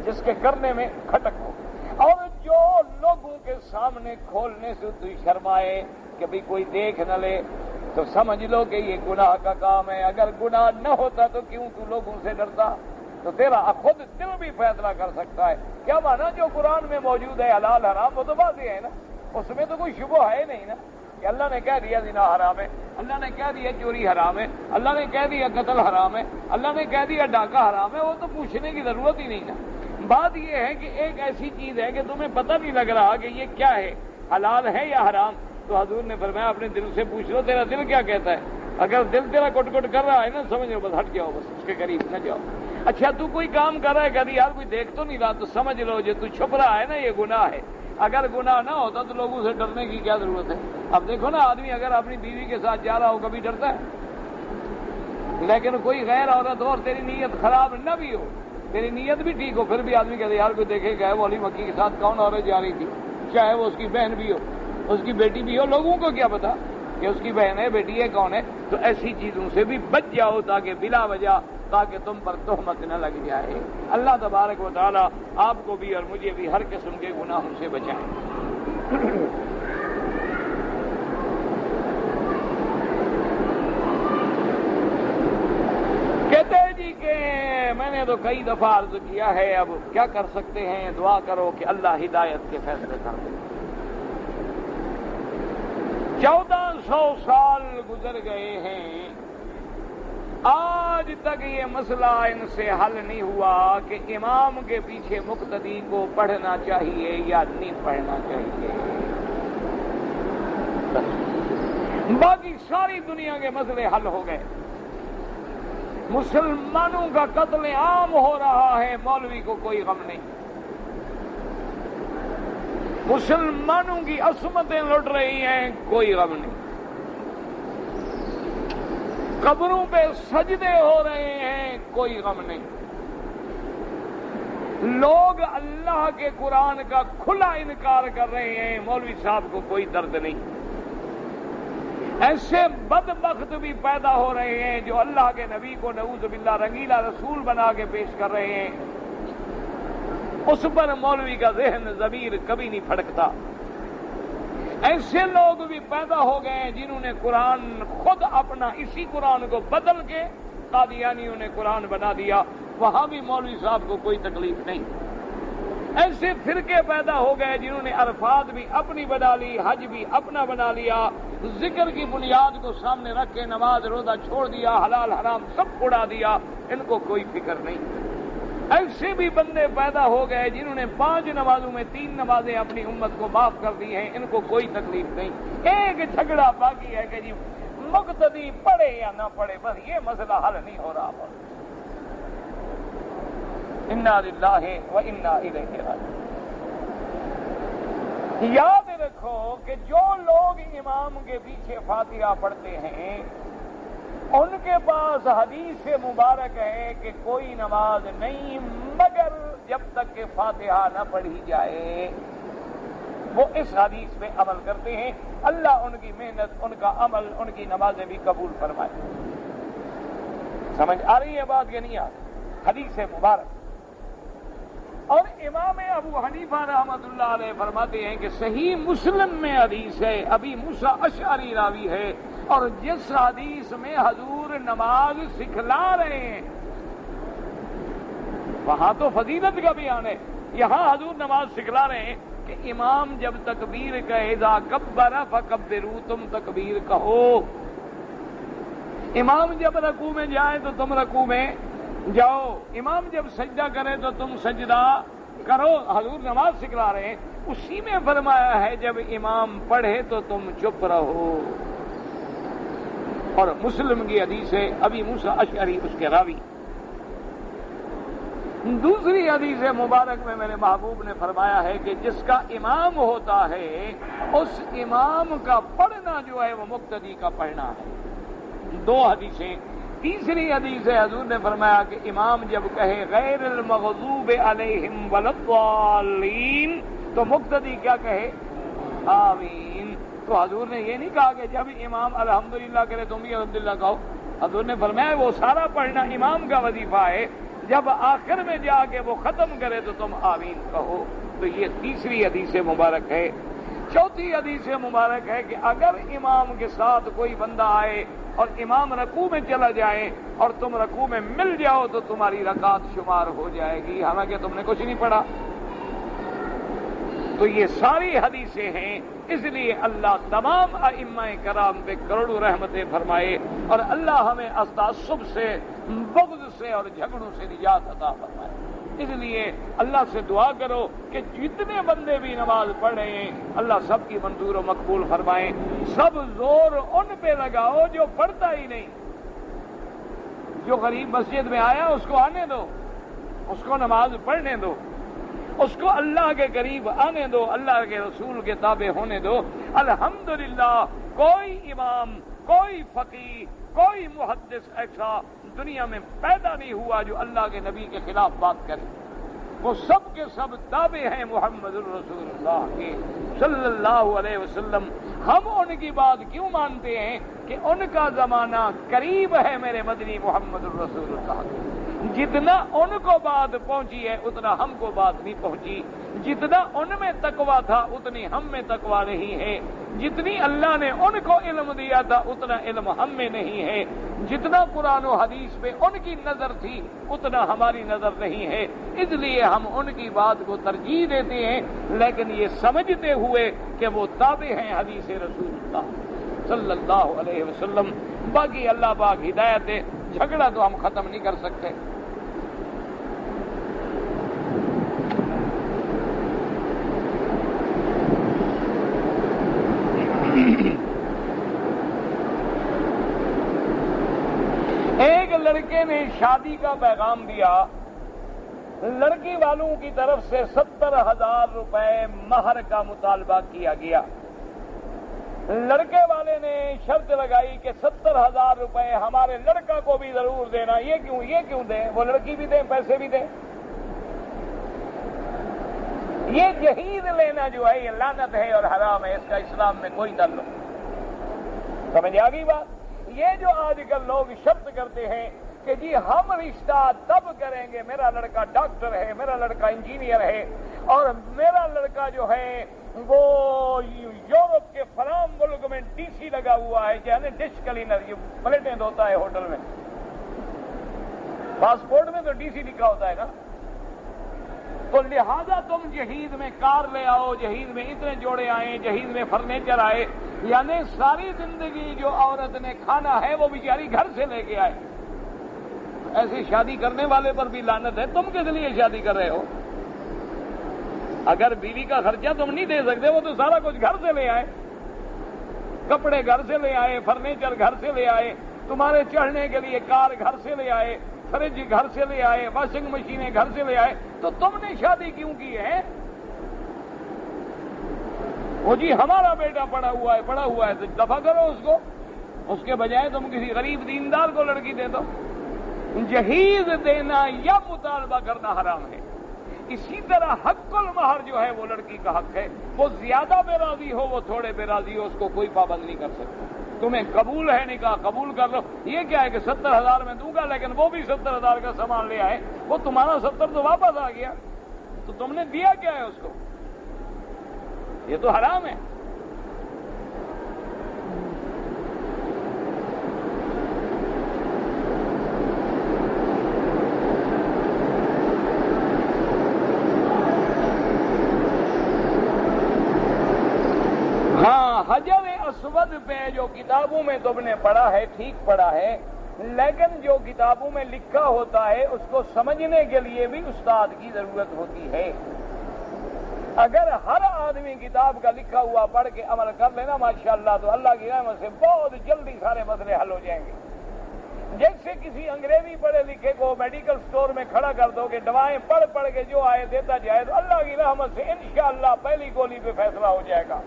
جس کے کرنے میں کھٹک ہو، اور جو لوگوں کے سامنے کھولنے سے تو شرمائے کہ بھی کوئی دیکھ نہ لے، تو سمجھ لو کہ یہ گناہ کا کام ہے۔ اگر گناہ نہ ہوتا تو کیوں تو لوگوں سے ڈرتا؟ تو تیرا خود دل بھی فیصلہ کر سکتا ہے۔ کیا مانا جو قرآن میں موجود ہے حلال حرام وہ تو واضح ہے نا، اس میں تو کوئی شبہ ہے نہیں نا کہ اللہ نے کہہ دیا زنا حرام ہے، اللہ نے کہہ دیا چوری حرام ہے، اللہ نے کہہ دیا قتل حرام ہے، اللہ نے کہہ دیا ڈاکہ حرام ہے، وہ تو پوچھنے کی ضرورت ہی نہیں نا۔ بات یہ ہے کہ ایک ایسی چیز ہے کہ تمہیں پتہ نہیں لگ رہا کہ یہ کیا ہے، حلال ہے یا حرام، تو حضور نے فرمایا اپنے دل سے پوچھ لو تیرا دل کیا کہتا ہے۔ اگر دل تیرا کٹ کٹ کر رہا ہے نا، سمجھ لو بس ہٹ جاؤ، بس اس کے قریب نہ جاؤ۔ اچھا تو کوئی کام کر رہا ہے کہتی یار کوئی دیکھ تو نہیں رہا، تو سمجھ لو جو تو چھپ رہا ہے نا یہ گناہ ہے۔ اگر گناہ نہ ہوتا تو لوگوں سے ڈرنے کی کیا ضرورت ہے؟ اب دیکھو نا آدمی اگر اپنی بیوی کے ساتھ جا رہا ہو کبھی ڈرتا ہے، لیکن کوئی غیر عورت ہو اور تیری نیت خراب نہ بھی ہو، تیری نیت بھی ٹھیک ہو، پھر بھی آدمی کہتے یار کوئی دیکھے گا وہ علی مکی کے ساتھ کون عورت جا رہی تھی، چاہے وہ اس کی بہن بھی ہو، اس کی بیٹی بھی ہو، لوگوں کو کیا پتا؟ کہ اس کی بہن ہے، بیٹی ہے، کون ہے، تو ایسی چیزوں سے بھی بچ جاؤ تاکہ بلا وجہ تاکہ تم پر تہمت نہ لگ جائے۔ اللہ تبارک و تعالی آپ کو بھی اور مجھے بھی ہر قسم کے گناہوں سے بچائیں۔ کہتے ہیں جی کہ میں نے تو کئی دفعہ عرض کیا ہے، اب کیا کر سکتے ہیں، دعا کرو کہ اللہ ہدایت کے فیصلے کر دے۔ 1400 سال گزر گئے ہیں، آج تک یہ مسئلہ ان سے حل نہیں ہوا کہ امام کے پیچھے مقتدی کو پڑھنا چاہیے یا نہیں پڑھنا چاہیے۔ باقی ساری دنیا کے مسئلے حل ہو گئے، مسلمانوں کا قتل عام ہو رہا ہے، مولوی کو کوئی غم نہیں، مسلمانوں کی عصمتیں لٹ رہی ہیں، کوئی غم نہیں، قبروں پہ سجدے ہو رہے ہیں، کوئی غم نہیں، لوگ اللہ کے قرآن کا کھلا انکار کر رہے ہیں، مولوی صاحب کو کوئی درد نہیں۔ ایسے بدبخت بھی پیدا ہو رہے ہیں جو اللہ کے نبی کو نعوذ باللہ رنگیلا رسول بنا کے پیش کر رہے ہیں، اس پر مولوی کا ذہن ضمیر کبھی نہیں پھڑکتا۔ ایسے لوگ بھی پیدا ہو گئے ہیں جنہوں نے قرآن خود اپنا اسی قرآن کو بدل کے قادیانیوں نے قرآن بنا دیا، وہاں بھی مولوی صاحب کو کوئی تکلیف نہیں۔ ایسے فرقے پیدا ہو گئے جنہوں نے عرفات بھی اپنی بنا لی، حج بھی اپنا بنا لیا، ذکر کی بنیاد کو سامنے رکھ کے نماز روزہ چھوڑ دیا، حلال حرام سب اڑا دیا، ان کو کوئی فکر نہیں۔ ایسے بھی بندے پیدا ہو گئے جنہوں نے 5 نمازوں میں 3 نمازیں اپنی امت کو معاف کر دی ہیں، ان کو کوئی تکلیف نہیں۔ ایک جھگڑا باقی ہے کہ جی مقتدی پڑھے یا نہ پڑھے، بس یہ مسئلہ حل نہیں ہو رہا۔ انا للہ و انا الیہ راجعون۔ یاد رکھو کہ جو لوگ امام کے پیچھے فاتحہ پڑھتے ہیں ان کے پاس حدیث مبارک ہے کہ کوئی نماز نہیں مگر جب تک کہ فاتحہ نہ پڑھی جائے۔ وہ اس حدیث پہ عمل کرتے ہیں، اللہ ان کی محنت، ان کا عمل، ان کی نمازیں بھی قبول فرمائے۔ سمجھ آ رہی ہے بات کہ نہیں آ رہی؟ حدیث مبارک۔ اور امام ابو حنیفہ رحمۃ اللہ علیہ فرماتے ہیں کہ صحیح مسلم میں حدیث ہے، ابی موسیٰ اشعری راوی ہے، اور جس حدیث میں حضور نماز سکھلا رہے ہیں وہاں تو فضیلت کا بیان ہے، یہاں حضور نماز سکھلا رہے ہیں کہ امام جب تکبیر کہے اذا کبر فکبروا، تم تکبیر کہو۔ امام جب رکوع میں جائے تو تم رکوع میں جاؤ، امام جب سجدہ کرے تو تم سجدہ کرو، حضور نماز سکھلا رہے ہیں۔ اسی میں فرمایا ہے جب امام پڑھے تو تم چپ رہو۔ اور مسلم کی حدیث ہے، ابی موسیٰ اشعری اس کے راوی۔ دوسری حدیث مبارک میں میرے محبوب نے فرمایا ہے کہ جس کا امام ہوتا ہے اس امام کا پڑھنا جو ہے وہ مقتدی کا پڑھنا ہے۔ 2 حدیثیں۔ تیسری حدیث ہے، حضور نے فرمایا کہ امام جب کہے غیر المغضوب علیہم ولا الضالین تو مقتدی کیا کہے؟ آمین۔ تو حضور نے یہ نہیں کہا کہ جب امام الحمدللہ کرے تم بھی الحمدللہ کہو، حضور نے فرمایا وہ سارا پڑھنا امام کا وظیفہ ہے، جب آخر میں جا کے وہ ختم کرے تو تم آمین کہو۔ تو یہ تیسری حدیث مبارک ہے۔ چوتھی حدیث مبارک ہے کہ اگر امام کے ساتھ کوئی بندہ آئے اور امام رکوع میں چلا جائے اور تم رکوع میں مل جاؤ تو تمہاری رکعت شمار ہو جائے گی، حالانکہ تم نے کچھ نہیں پڑھا۔ تو یہ ساری حدیثیں ہیں، اس لیے اللہ تمام ائمہ کرام پہ کروڑوں رحمتیں فرمائے، اور اللہ ہمیں تعصب سے، بغض سے اور جھگڑوں سے نجات عطا فرمائے۔ اس لیے اللہ سے دعا کرو کہ جتنے بندے بھی نماز پڑھ رہے ہیں اللہ سب کی منظور و مقبول فرمائے۔ سب زور ان پہ لگاؤ جو پڑھتا ہی نہیں، جو غریب مسجد میں آیا اس کو آنے دو، اس کو نماز پڑھنے دو، اس کو اللہ کے قریب آنے دو، اللہ کے رسول کے تابع ہونے دو۔ الحمدللہ کوئی امام، کوئی فقیہ، کوئی محدث ایسا دنیا میں پیدا نہیں ہوا جو اللہ کے نبی کے خلاف بات کرے۔ وہ سب کے سب تابع ہیں محمد الرسول اللہ کے صلی اللہ علیہ وسلم. ہم ان کی بات کیوں مانتے ہیں کہ ان کا زمانہ قریب ہے میرے مدنی محمد الرسول اللہ کے. جتنا ان کو بات پہنچی ہے اتنا ہم کو بات نہیں پہنچی. جتنا ان میں تقویٰ تھا اتنی ہم میں تقویٰ نہیں ہے. جتنی اللہ نے ان کو علم دیا تھا اتنا علم ہم میں نہیں ہے. جتنا قرآن و حدیث پہ ان کی نظر تھی اتنا ہماری نظر نہیں ہے. اس لیے ہم ان کی بات کو ترجیح دیتے ہیں، لیکن یہ سمجھتے ہوئے کہ وہ تابع ہیں حدیث رسول اللہ صلی اللہ علیہ وسلم. باقی اللہ پاک ہدایت ہے، جھگڑا تو ہم ختم نہیں کر سکتے. ایک لڑکے نے شادی کا پیغام دیا. لڑکی والوں کی طرف سے 70,000 روپے مہر کا مطالبہ کیا گیا. لڑکے والے نے شرط لگائی کہ 70,000 روپے ہمارے لڑکا کو بھی ضرور دینا. یہ کیوں دیں؟ وہ لڑکی بھی دیں، پیسے بھی دیں. یہ جہیز لینا جو ہے یہ لعنت ہے اور حرام ہے، اس کا اسلام میں کوئی تعلق. سمجھ آ گئی بات؟ یہ جو آج کل لوگ شرط کرتے ہیں کہ جی ہم رشتہ تب کریں گے، میرا لڑکا ڈاکٹر ہے، میرا لڑکا انجینئر ہے، اور میرا لڑکا جو ہے وہ یورپ کے فلاں ملک میں ڈی سی لگا ہوا ہے، یعنی ڈش کلینر، یہ پلیٹیں دھوتا ہے ہوٹل میں. پاسپورٹ میں تو ڈی سی لکھا ہوتا ہے نا. تو لہذا تم جہیز میں کار لے آؤ، جہیز میں اتنے جوڑے آئے، جہیز میں فرنیچر آئے. یعنی ساری زندگی جو عورت نے کھانا ہے وہ بیچاری گھر سے لے کے آئے. ایسی شادی کرنے والے پر بھی لعنت ہے. تم کس لیے شادی کر رہے ہو؟ اگر بیوی کا خرچہ تم نہیں دے سکتے، وہ تو سارا کچھ گھر سے لے آئے. کپڑے گھر سے لے آئے، فرنیچر گھر سے لے آئے، تمہارے چڑھنے کے لیے کار گھر سے لے آئے، فریج گھر سے لے آئے، واشنگ مشینیں گھر سے لے آئے. تو تم نے شادی کیوں کی ہے؟ وہ جی ہمارا بیٹا پڑا ہوا ہے تو دفع کرو اس کو. اس کے بجائے تم کسی غریب دیندار کو لڑکی دے دو. جہیز دینا یا مطالبہ کرنا حرام ہے. اسی طرح حق المہر جو ہے وہ لڑکی کا حق ہے. وہ زیادہ بے راضی ہو، وہ تھوڑے بے راضی ہو، اس کو کوئی پابند نہیں کر سکتا. تمہیں قبول ہے نکاح، قبول کر لو. یہ کیا ہے کہ 70,000 میں دوں گا، لیکن وہ بھی 70,000 کا سامان لے آئے، وہ تمہارا 70 تو واپس آ گیا. تو تم نے دیا کیا ہے اس کو؟ یہ تو حرام ہے. ہاں، حجر اسود پہ جو کتابوں میں تم نے پڑھا ہے ٹھیک پڑھا ہے، لیکن جو کتابوں میں لکھا ہوتا ہے اس کو سمجھنے کے لیے بھی استاد کی ضرورت ہوتی ہے. اگر ہر آدمی کتاب کا لکھا ہوا پڑھ کے عمل کر لینا ماشاءاللہ، تو اللہ کی رحمت سے بہت جلدی سارے مسئلے حل ہو جائیں گے. جیسے کسی انگریزی پڑھے لکھے کو میڈیکل سٹور میں کھڑا کر دو کہ دوائیں پڑھ کے جو آئے دیتا جائے، تو اللہ کی رحمت سے انشاءاللہ پہلی گولی پہ فیصلہ ہو جائے گا.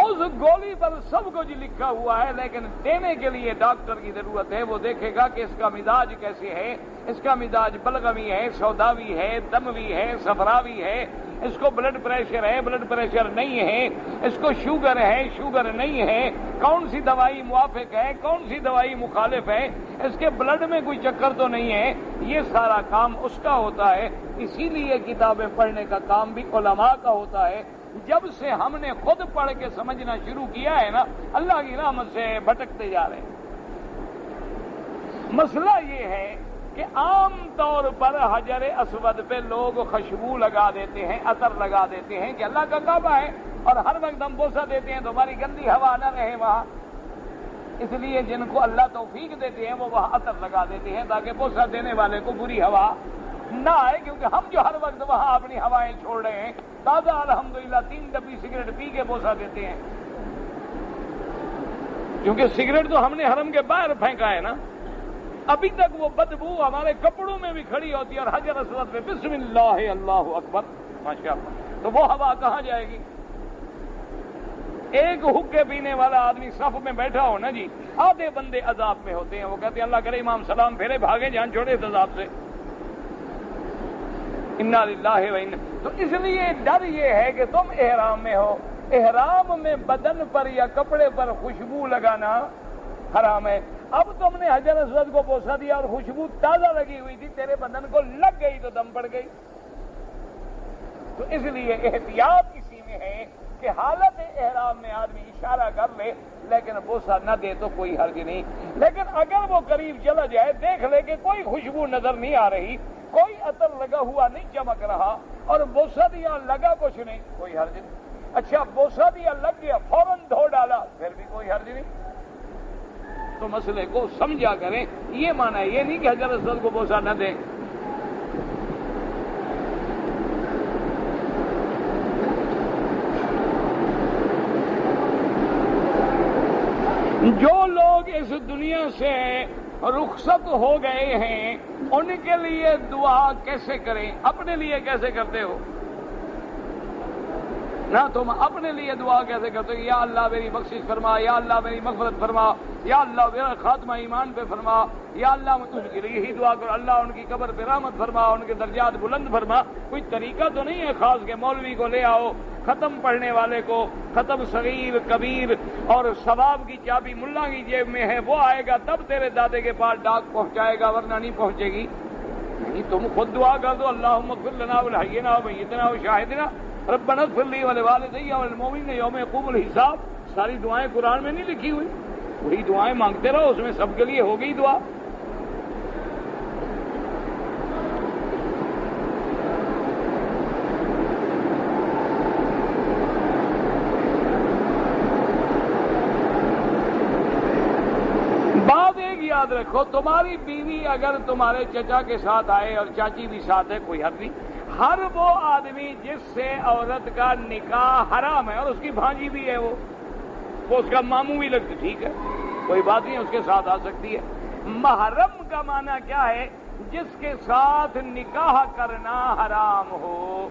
اس گولی پر سب کچھ لکھا ہوا ہے، لیکن دینے کے لیے ڈاکٹر کی ضرورت ہے. وہ دیکھے گا کہ اس کا مزاج کیسے ہے. اس کا مزاج بلغمی ہے، سوداوی ہے، دموی ہے، صفراوی ہے. اس کو بلڈ پریشر ہے، بلڈ پریشر نہیں ہے. اس کو شوگر ہے، شوگر نہیں ہے. کون سی دوائی موافق ہے، کون سی دوائی مخالف ہے. اس کے بلڈ میں کوئی چکر تو نہیں ہے. یہ سارا کام اس کا ہوتا ہے. اسی لیے کتابیں پڑھنے کا کام بھی علماء کا ہوتا ہے. جب سے ہم نے خود پڑھ کے سمجھنا شروع کیا ہے نا، اللہ کی رحمت سے بھٹکتے جا رہے ہیں. مسئلہ یہ ہے کہ عام طور پر حجر اسود پہ لوگ خوشبو لگا دیتے ہیں، عطر لگا دیتے ہیں کہ اللہ کا کعبہ ہے، اور ہر وقت ہم بوسہ دیتے ہیں تو ہماری گندی ہوا نہ رہے وہاں. اس لیے جن کو اللہ توفیق دیتے ہیں وہ وہاں عطر لگا دیتے ہیں تاکہ بوسہ دینے والے کو بری ہوا نہ آئے. کیونکہ ہم جو ہر وقت وہاں اپنی ہوائیں چھوڑ رہے ہیں، تازہ الحمدللہ 3 ڈبی سگریٹ پی کے بوسہ دیتے ہیں. کیونکہ سگریٹ تو ہم نے حرم کے باہر پھینکا ہے نا، ابھی تک وہ بدبو ہمارے کپڑوں میں بھی کھڑی ہوتی ہے. اور حجر اسود پہ بسم اللہ اللہ اکبر ماشاءاللہ، تو وہ ہوا کہاں جائے گی؟ ایک حقے پینے والا آدمی صف میں بیٹھا ہو نا جی، آدھے بندے عذاب میں ہوتے ہیں. وہ کہتے ہیں اللہ کرے امام سلام پھیرے بھاگے جان چھوڑے اس عذاب سے. انا للہ و انا، تو اس لیے ڈر یہ ہے کہ تم احرام میں ہو، احرام میں بدن پر یا کپڑے پر خوشبو لگانا حرام ہے۔ اب تم نے حجر اسود کو بوسہ دیا اور خوشبو تازہ لگی ہوئی تھی، تیرے بدن کو لگ گئی تو دم پڑ گئی۔ تو اس لیے احتیاط اسی میں ہے کہ حالت احرام میں آدمی اشارہ کر لے لیکن بوسہ نہ دے تو کوئی حرج نہیں، لیکن اگر وہ قریب چلا جائے، دیکھ لے کہ کوئی خوشبو نظر نہیں آ رہی، کوئی عطر لگا ہوا نہیں چمک رہا، اور بوسہ دیا لگا کچھ نہیں، کوئی حرج نہیں۔ اچھا بوسہ دیا لگ گیا، فوراً دھو ڈالا، پھر بھی کوئی حرج نہیں۔ تو مسئلے کو سمجھا کریں، یہ معنی ہے، یہ نہیں کہ حجر اسود کو بوسہ نہ دیں۔ جو لوگ اس دنیا سے رخصت ہو گئے ہیں ان کے لیے دعا کیسے کریں؟ اپنے لیے کیسے کرتے ہو؟ نہ تم اپنے لیے دعا کیسے کرتے ہو؟ یا اللہ میری بخشش فرما، یا اللہ میری مغفرت فرما، یا اللہ میرا خاتمہ ایمان پہ فرما، یا اللہ میں تجھ کے لیے ہی دعا کرو، اللہ ان کی قبر پہ رحمت فرما، ان کے درجات بلند فرما۔ کوئی طریقہ تو نہیں ہے خاص کہ مولوی کو لے آؤ، ختم پڑھنے والے کو، ختم صغیر کبیر اور ثواب کی چابی ملا کی جیب میں ہے، وہ آئے گا تب تیرے دادے کے پاس ڈاک پہنچائے گا، ورنہ نہیں پہنچے گی۔ نہیں، تم خود دعا کر دو، اللہم اغفر لنا ولحینا ومیتنا وشاہدنا ربنا اغفر لی ولوالدی وللمؤمنین یوم یقوم الحساب۔ ساری دعائیں قرآن میں نہیں لکھی ہوئی، وہی دعائیں مانگتے رہو، اس میں سب کے لیے ہو گئی دعا۔ بات ایک یاد رکھو، تمہاری بیوی اگر تمہارے چچا کے ساتھ آئے اور چاچی بھی ساتھ ہے، کوئی حرج نہیں۔ ہر وہ آدمی جس سے عورت کا نکاح حرام ہے اور اس کی بھانجی بھی ہے، وہ اس کا ماموں بھی لگتی، ٹھیک ہے، کوئی بات نہیں، اس کے ساتھ آ سکتی ہے۔ محرم کا معنی کیا ہے؟ جس کے ساتھ نکاح کرنا حرام ہو،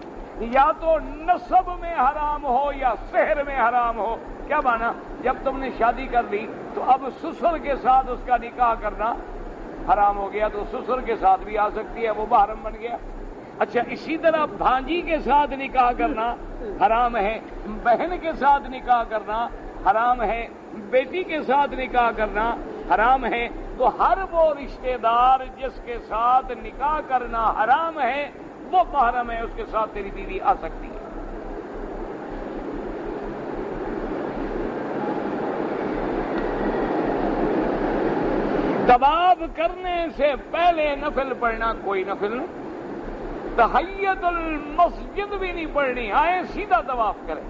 یا تو نسب میں حرام ہو یا سحر میں حرام ہو۔ کیا معنی؟ جب تم نے شادی کر لی تو اب سسر کے ساتھ اس کا نکاح کرنا حرام ہو گیا، تو سسر کے ساتھ بھی آ سکتی ہے، وہ محرم بن گیا۔ اچھا اسی طرح بھانجی کے ساتھ نکاح کرنا حرام ہے، بہن کے ساتھ نکاح کرنا حرام ہے، بیٹی کے ساتھ نکاح کرنا حرام ہے۔ تو ہر وہ رشتہ دار جس کے ساتھ نکاح کرنا حرام ہے وہ محرم ہے، اس کے ساتھ تیری بیوی آ سکتی ہے۔ طواف کرنے سے پہلے نفل پڑھنا کوئی نفل نہیں، تحیت المسجد بھی نہیں پڑھنی، آئے سیدھا طواف کریں،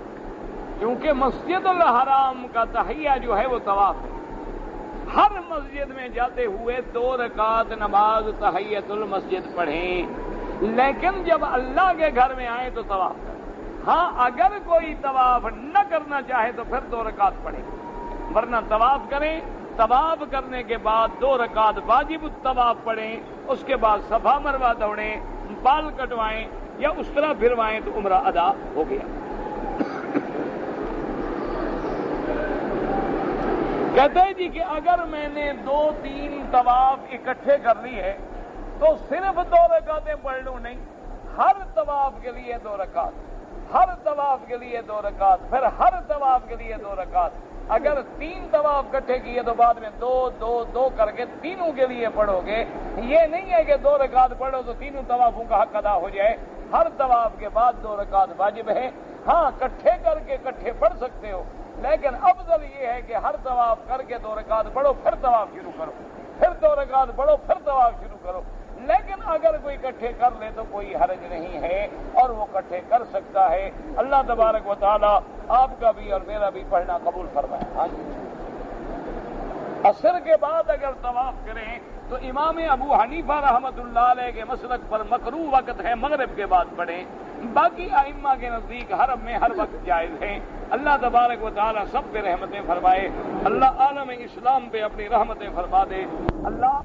کیونکہ مسجد الحرام کا تحیہ جو ہے وہ طواف ہے۔ ہر مسجد میں جاتے ہوئے 2 رکعت نماز تحیت المسجد پڑھیں، لیکن جب اللہ کے گھر میں آئے تو طواف کریں۔ ہاں اگر کوئی طواف نہ کرنا چاہے تو پھر 2 رکعت پڑھیں، ورنہ طواف کریں، طواف کرنے کے بعد 2 رکعت واجب الطواف پڑھیں، اس کے بعد صفا مروہ دوڑیں، بال کٹوائیں یا اس طرح پھروائیں تو عمرہ ادا ہو گیا۔ کہتے ہیں جی کہ اگر میں نے 2-3 طواف اکٹھے کر لی ہے تو صرف 2 رکعتیں پڑھ لوں؟ نہیں، ہر طواف کے لیے 2 رکعت، ہر طواف کے لیے 2 رکعت، پھر ہر طواف کے لیے 2 رکعت۔ اگر 3 طواف اکٹھے کیے تو بعد میں 2 کر کے تینوں کے لیے پڑھو گے۔ یہ نہیں ہے کہ 2 رکعت پڑھو تو تینوں طوافوں کا حق ادا ہو جائے، ہر طواف کے بعد 2 رکعت واجب ہے۔ ہاں اکٹھے کر کے اکٹھے پڑھ سکتے ہو، لیکن افضل یہ ہے کہ ہر طواف کر کے 2 رکعت پڑھو پھر طواف شروع کرو، پھر 2 رکعت پڑھو پھر طواف شروع کرو۔ لیکن اگر کوئی اکٹھے کر لے تو کوئی حرج نہیں ہے اور وہ اکٹھے کر سکتا ہے۔ اللہ تبارک و تعالی آپ کا بھی اور میرا بھی پڑھنا قبول فرمائے۔ ہاں جی، عصر کے بعد اگر طواف کریں تو امام ابو حنیفہ رحمۃ اللہ علیہ کے مسلک پر مکروہ وقت ہے مغرب کے بعد پڑھیں، باقی ائمہ کے نزدیک حرم میں ہر وقت جائز ہے۔ اللہ تبارک و تعالی سب پہ رحمتیں فرمائے، اللہ عالم اسلام پہ اپنی رحمتیں فرما دے۔ اللہ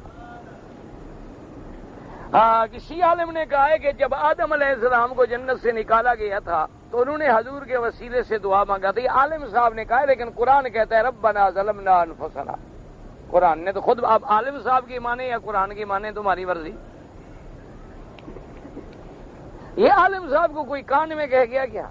کسی عالم نے کہا ہے کہ جب آدم علیہ السلام کو جنت سے نکالا گیا تھا تو انہوں نے حضور کے وسیلے سے دعا مانگا تھی۔ عالم صاحب نے کہا ہے، لیکن قرآن کہتا ہے ربنا ظلمنا انفسنا۔ قرآن نے تو خود، آپ عالم صاحب کی مانے یا قرآن کی مانے، تمہاری مرضی۔ یہ عالم صاحب کو کوئی کان میں کہہ گیا کیا؟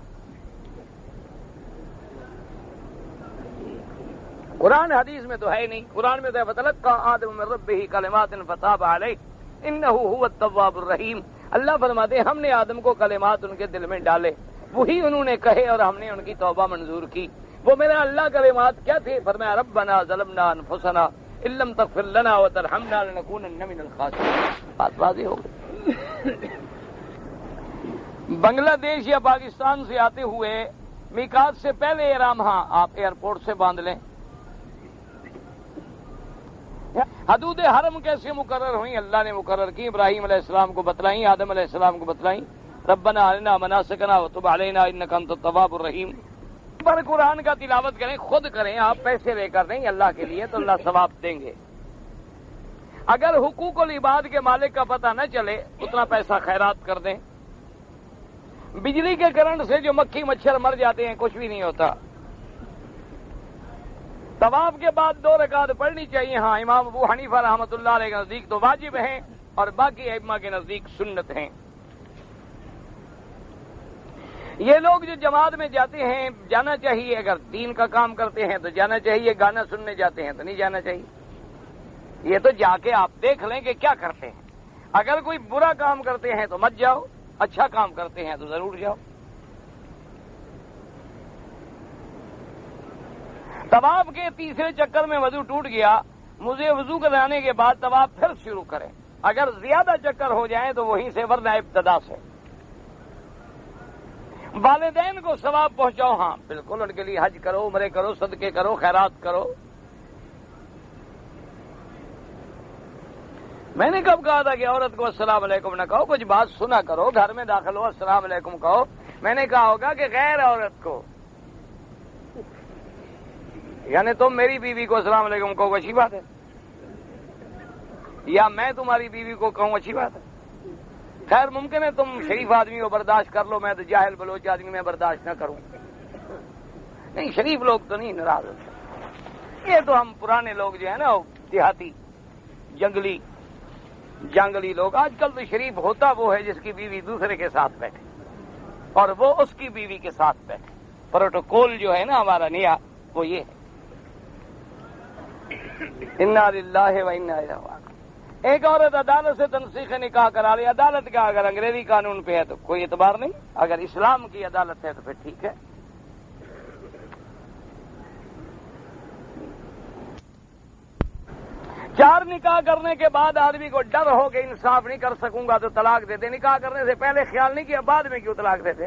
قرآن حدیث میں تو ہے نہیں. قرآن میں تو فتلقى آدم من ربه کلمات فتاب علیہ انہ هو التواب الرحیم. اللہ فرماتے ہیں ہم نے آدم کو کلمات ان کے دل میں ڈالے، وہی انہوں نے کہے اور ہم نے ان کی توبہ منظور کی. وہ میرا اللہ کلمات کیا تھے؟ فرمایا ربنا ظلمنا انفسنا ان لم تغفر لنا وترحمنا لنکونن من الخاسرین. بات واضح ہو گئی. بنگلہ دیش یا پاکستان سے آتے ہوئے میقات سے پہلے احرام، ہاں آپ ایئرپورٹ سے باندھ لیں. حدود حرم کیسے مقرر ہوئیں؟ اللہ نے مقرر کی. ابراہیم علیہ السلام کو بتلائیں، آدم علیہ السلام کو بتلائیں. ربنا ارنا مناسکنا وتب علینا انک انت التواب الرحیم. پر قرآن کا تلاوت کریں، خود کریں، آپ پیسے لے کر نہیں اللہ کے لیے تو اللہ ثواب دیں گے. اگر حقوق العباد کے مالک کا پتہ نہ چلے اتنا پیسہ خیرات کر دیں. بجلی کے کرنٹ سے جو مکھی مچھر مر جاتے ہیں کچھ بھی نہیں ہوتا. طواف کے بعد 2 رکعت پڑھنی چاہیے. ہاں امام ابو حنیفہ رحمۃ اللہ علیہ کے نزدیک تو واجب ہیں اور باقی ائمہ کے نزدیک سنت ہیں. یہ لوگ جو جماعت میں جاتے ہیں جانا چاہیے، اگر دین کا کام کرتے ہیں تو جانا چاہیے، گانا سننے جاتے ہیں تو نہیں جانا چاہیے. یہ تو جا کے آپ دیکھ لیں کہ کیا کرتے ہیں. اگر کوئی برا کام کرتے ہیں تو مت جاؤ، اچھا کام کرتے ہیں تو ضرور جاؤ. طواف کے تیسرے چکر میں وضو ٹوٹ گیا، مجھے وضو کرانے کے بعد طواف پھر شروع کریں. اگر زیادہ چکر ہو جائیں تو وہیں سے، ورنہ ابتدا سے. والدین کو ثواب پہنچاؤ، ہاں بالکل ان کے لیے حج کرو، عمرے کرو، صدقے کرو، خیرات کرو. میں نے کب کہا تھا کہ عورت کو السلام علیکم نہ کہو؟ کچھ بات سنا کرو. گھر میں داخل ہو السلام علیکم کہو. میں نے کہا ہوگا کہ غیر عورت کو، یعنی تم میری بیوی کو السلام علیکم کہو اچھی بات ہے، یا میں تمہاری بیوی کو کہوں اچھی بات ہے. خیر ممکن ہے تم شریف آدمی کو برداشت کر لو، میں تو جاہل بلوچ آدمی میں برداشت نہ کروں. نہیں شریف لوگ تو نہیں ناراض ہوتے. یہ تو ہم پرانے لوگ جو ہیں نا دیہاتی جنگلی لوگ. آج کل تو شریف ہوتا وہ ہے جس کی بیوی دوسرے کے ساتھ بیٹھے اور وہ اس کی بیوی کے ساتھ بیٹھے. پروٹوکول جو ہے نا ہمارا نیا وہ یہ ہے. انا للہ و انا الیہ راجعون. ایک عورت عدالت سے تنسیخ نکاح کرا لی. عدالت کا اگر انگریزی قانون پہ ہے تو کوئی اعتبار نہیں، اگر اسلام کی عدالت ہے تو پھر ٹھیک ہے. چار نکاح کرنے کے بعد آدمی کو ڈر ہو کہ انصاف نہیں کر سکوں گا تو طلاق دے دے. نکاح کرنے سے پہلے خیال نہیں کیا بعد میں کیوں طلاق دیتے؟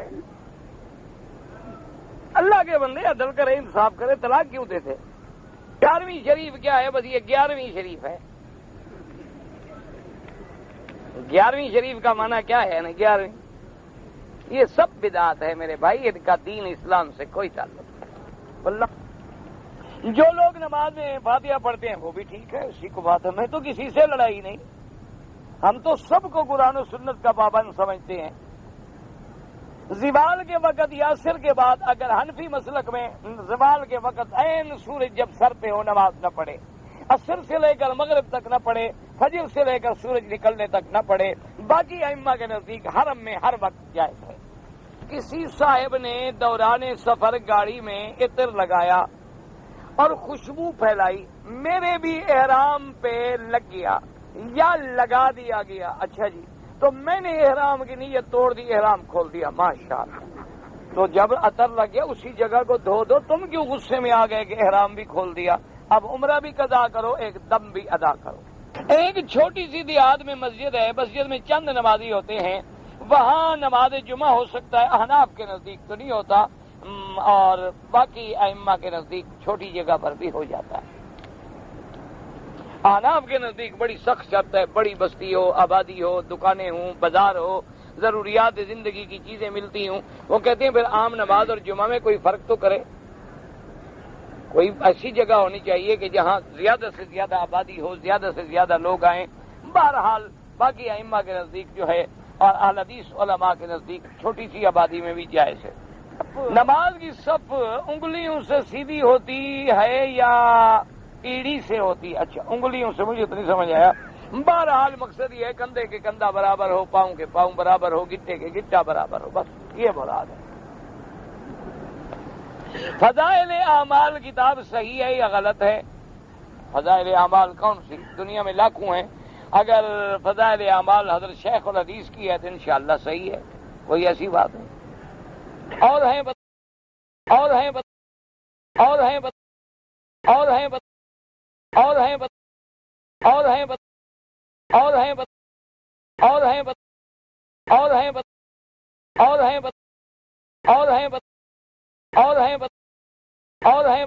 اللہ کے بندے عدل کرے، انصاف کرے، طلاق کیوں دیتے؟ 11ویں شریف کیا ہے؟ بس یہ 11ویں شریف ہے. 11ویں شریف کا معنی کیا ہے نا 11ویں؟ یہ سب بدعات ہے میرے بھائی، ان کا دین اسلام سے کوئی تعلق نہیں. اللہ جو لوگ نماز میں فاتحہ پڑھتے ہیں وہ بھی ٹھیک ہے، اسی کو بات ہے. میں تو کسی سے لڑائی نہیں، ہم تو سب کو قرآن و سنت کا پابند سمجھتے ہیں. زوال کے وقت یا عصر کے بعد اگر حنفی مسلک میں زوال کے وقت عین سورج جب سر پہ ہو نماز نہ پڑھے، عصر سے لے کر مغرب تک نہ پڑھے، فجر سے لے کر سورج نکلنے تک نہ پڑھے. باقی ائمہ کے نزدیک حرم میں ہر وقت جائز ہے. کسی صاحب نے دوران سفر گاڑی میں عطر لگایا اور خوشبو پھیلائی، میرے بھی احرام پہ لگ گیا یا لگا دیا گیا. اچھا جی، تو میں نے احرام کی نیت توڑ دی، احرام کھول دیا. ماشاءاللہ. تو جب عطر لگ گیا اسی جگہ کو دھو دو. تم کیوں غصے میں آ گئے کہ احرام بھی کھول دیا؟ اب عمرہ بھی قضا کرو، ایک دم بھی ادا کرو. ایک چھوٹی سی دیہات میں مسجد ہے، مسجد میں چند نمازی ہوتے ہیں، وہاں نماز جمعہ ہو سکتا ہے. احناف کے نزدیک تو نہیں ہوتا اور باقی ائمہ کے نزدیک چھوٹی جگہ پر بھی ہو جاتا ہے. احناف کے نزدیک بڑی سخت شرط ہے، بڑی بستی ہو، آبادی ہو، دکانیں ہوں، بازار ہو، ضروریات زندگی کی چیزیں ملتی ہوں. وہ کہتے ہیں پھر عام نماز اور جمعہ میں کوئی فرق تو کرے. کوئی ایسی جگہ ہونی چاہیے کہ جہاں زیادہ سے زیادہ آبادی ہو، زیادہ سے زیادہ لوگ آئیں. بہرحال باقی ائمہ کے نزدیک جو ہے اور اہل حدیث علماء کے نزدیک چھوٹی سی آبادی میں بھی جائز ہے. نماز کی صف انگلیوں سے سیدھی ہوتی ہے یا ایڑی سے ہوتی؟ اچھا انگلیوں سے، مجھے تو نہیں سمجھ آیا. بہرحال مقصد یہ ہے کندھے کے کندھا برابر ہو، پاؤں کے پاؤں برابر ہو، گٹے کے گٹا برابر ہو، بس یہ مراد ہے۔ فضائل اعمال کتاب صحیح ہے یا غلط ہے؟ فضائل اعمال کون سی؟ دنیا میں لاکھوں ہیں، اگر فضائل اعمال حضرت شیخ الحدیث کی ہے تو انشاءاللہ صحیح ہے، کوئی ایسی بات نہیں۔ اور ہیں اور ہیں اور ہیں اور ہیں اور ہیں اور ہیں اور ہیں اور ہیں اور ہیں اور ہیں اور ہیں اور ہیں اور ہیں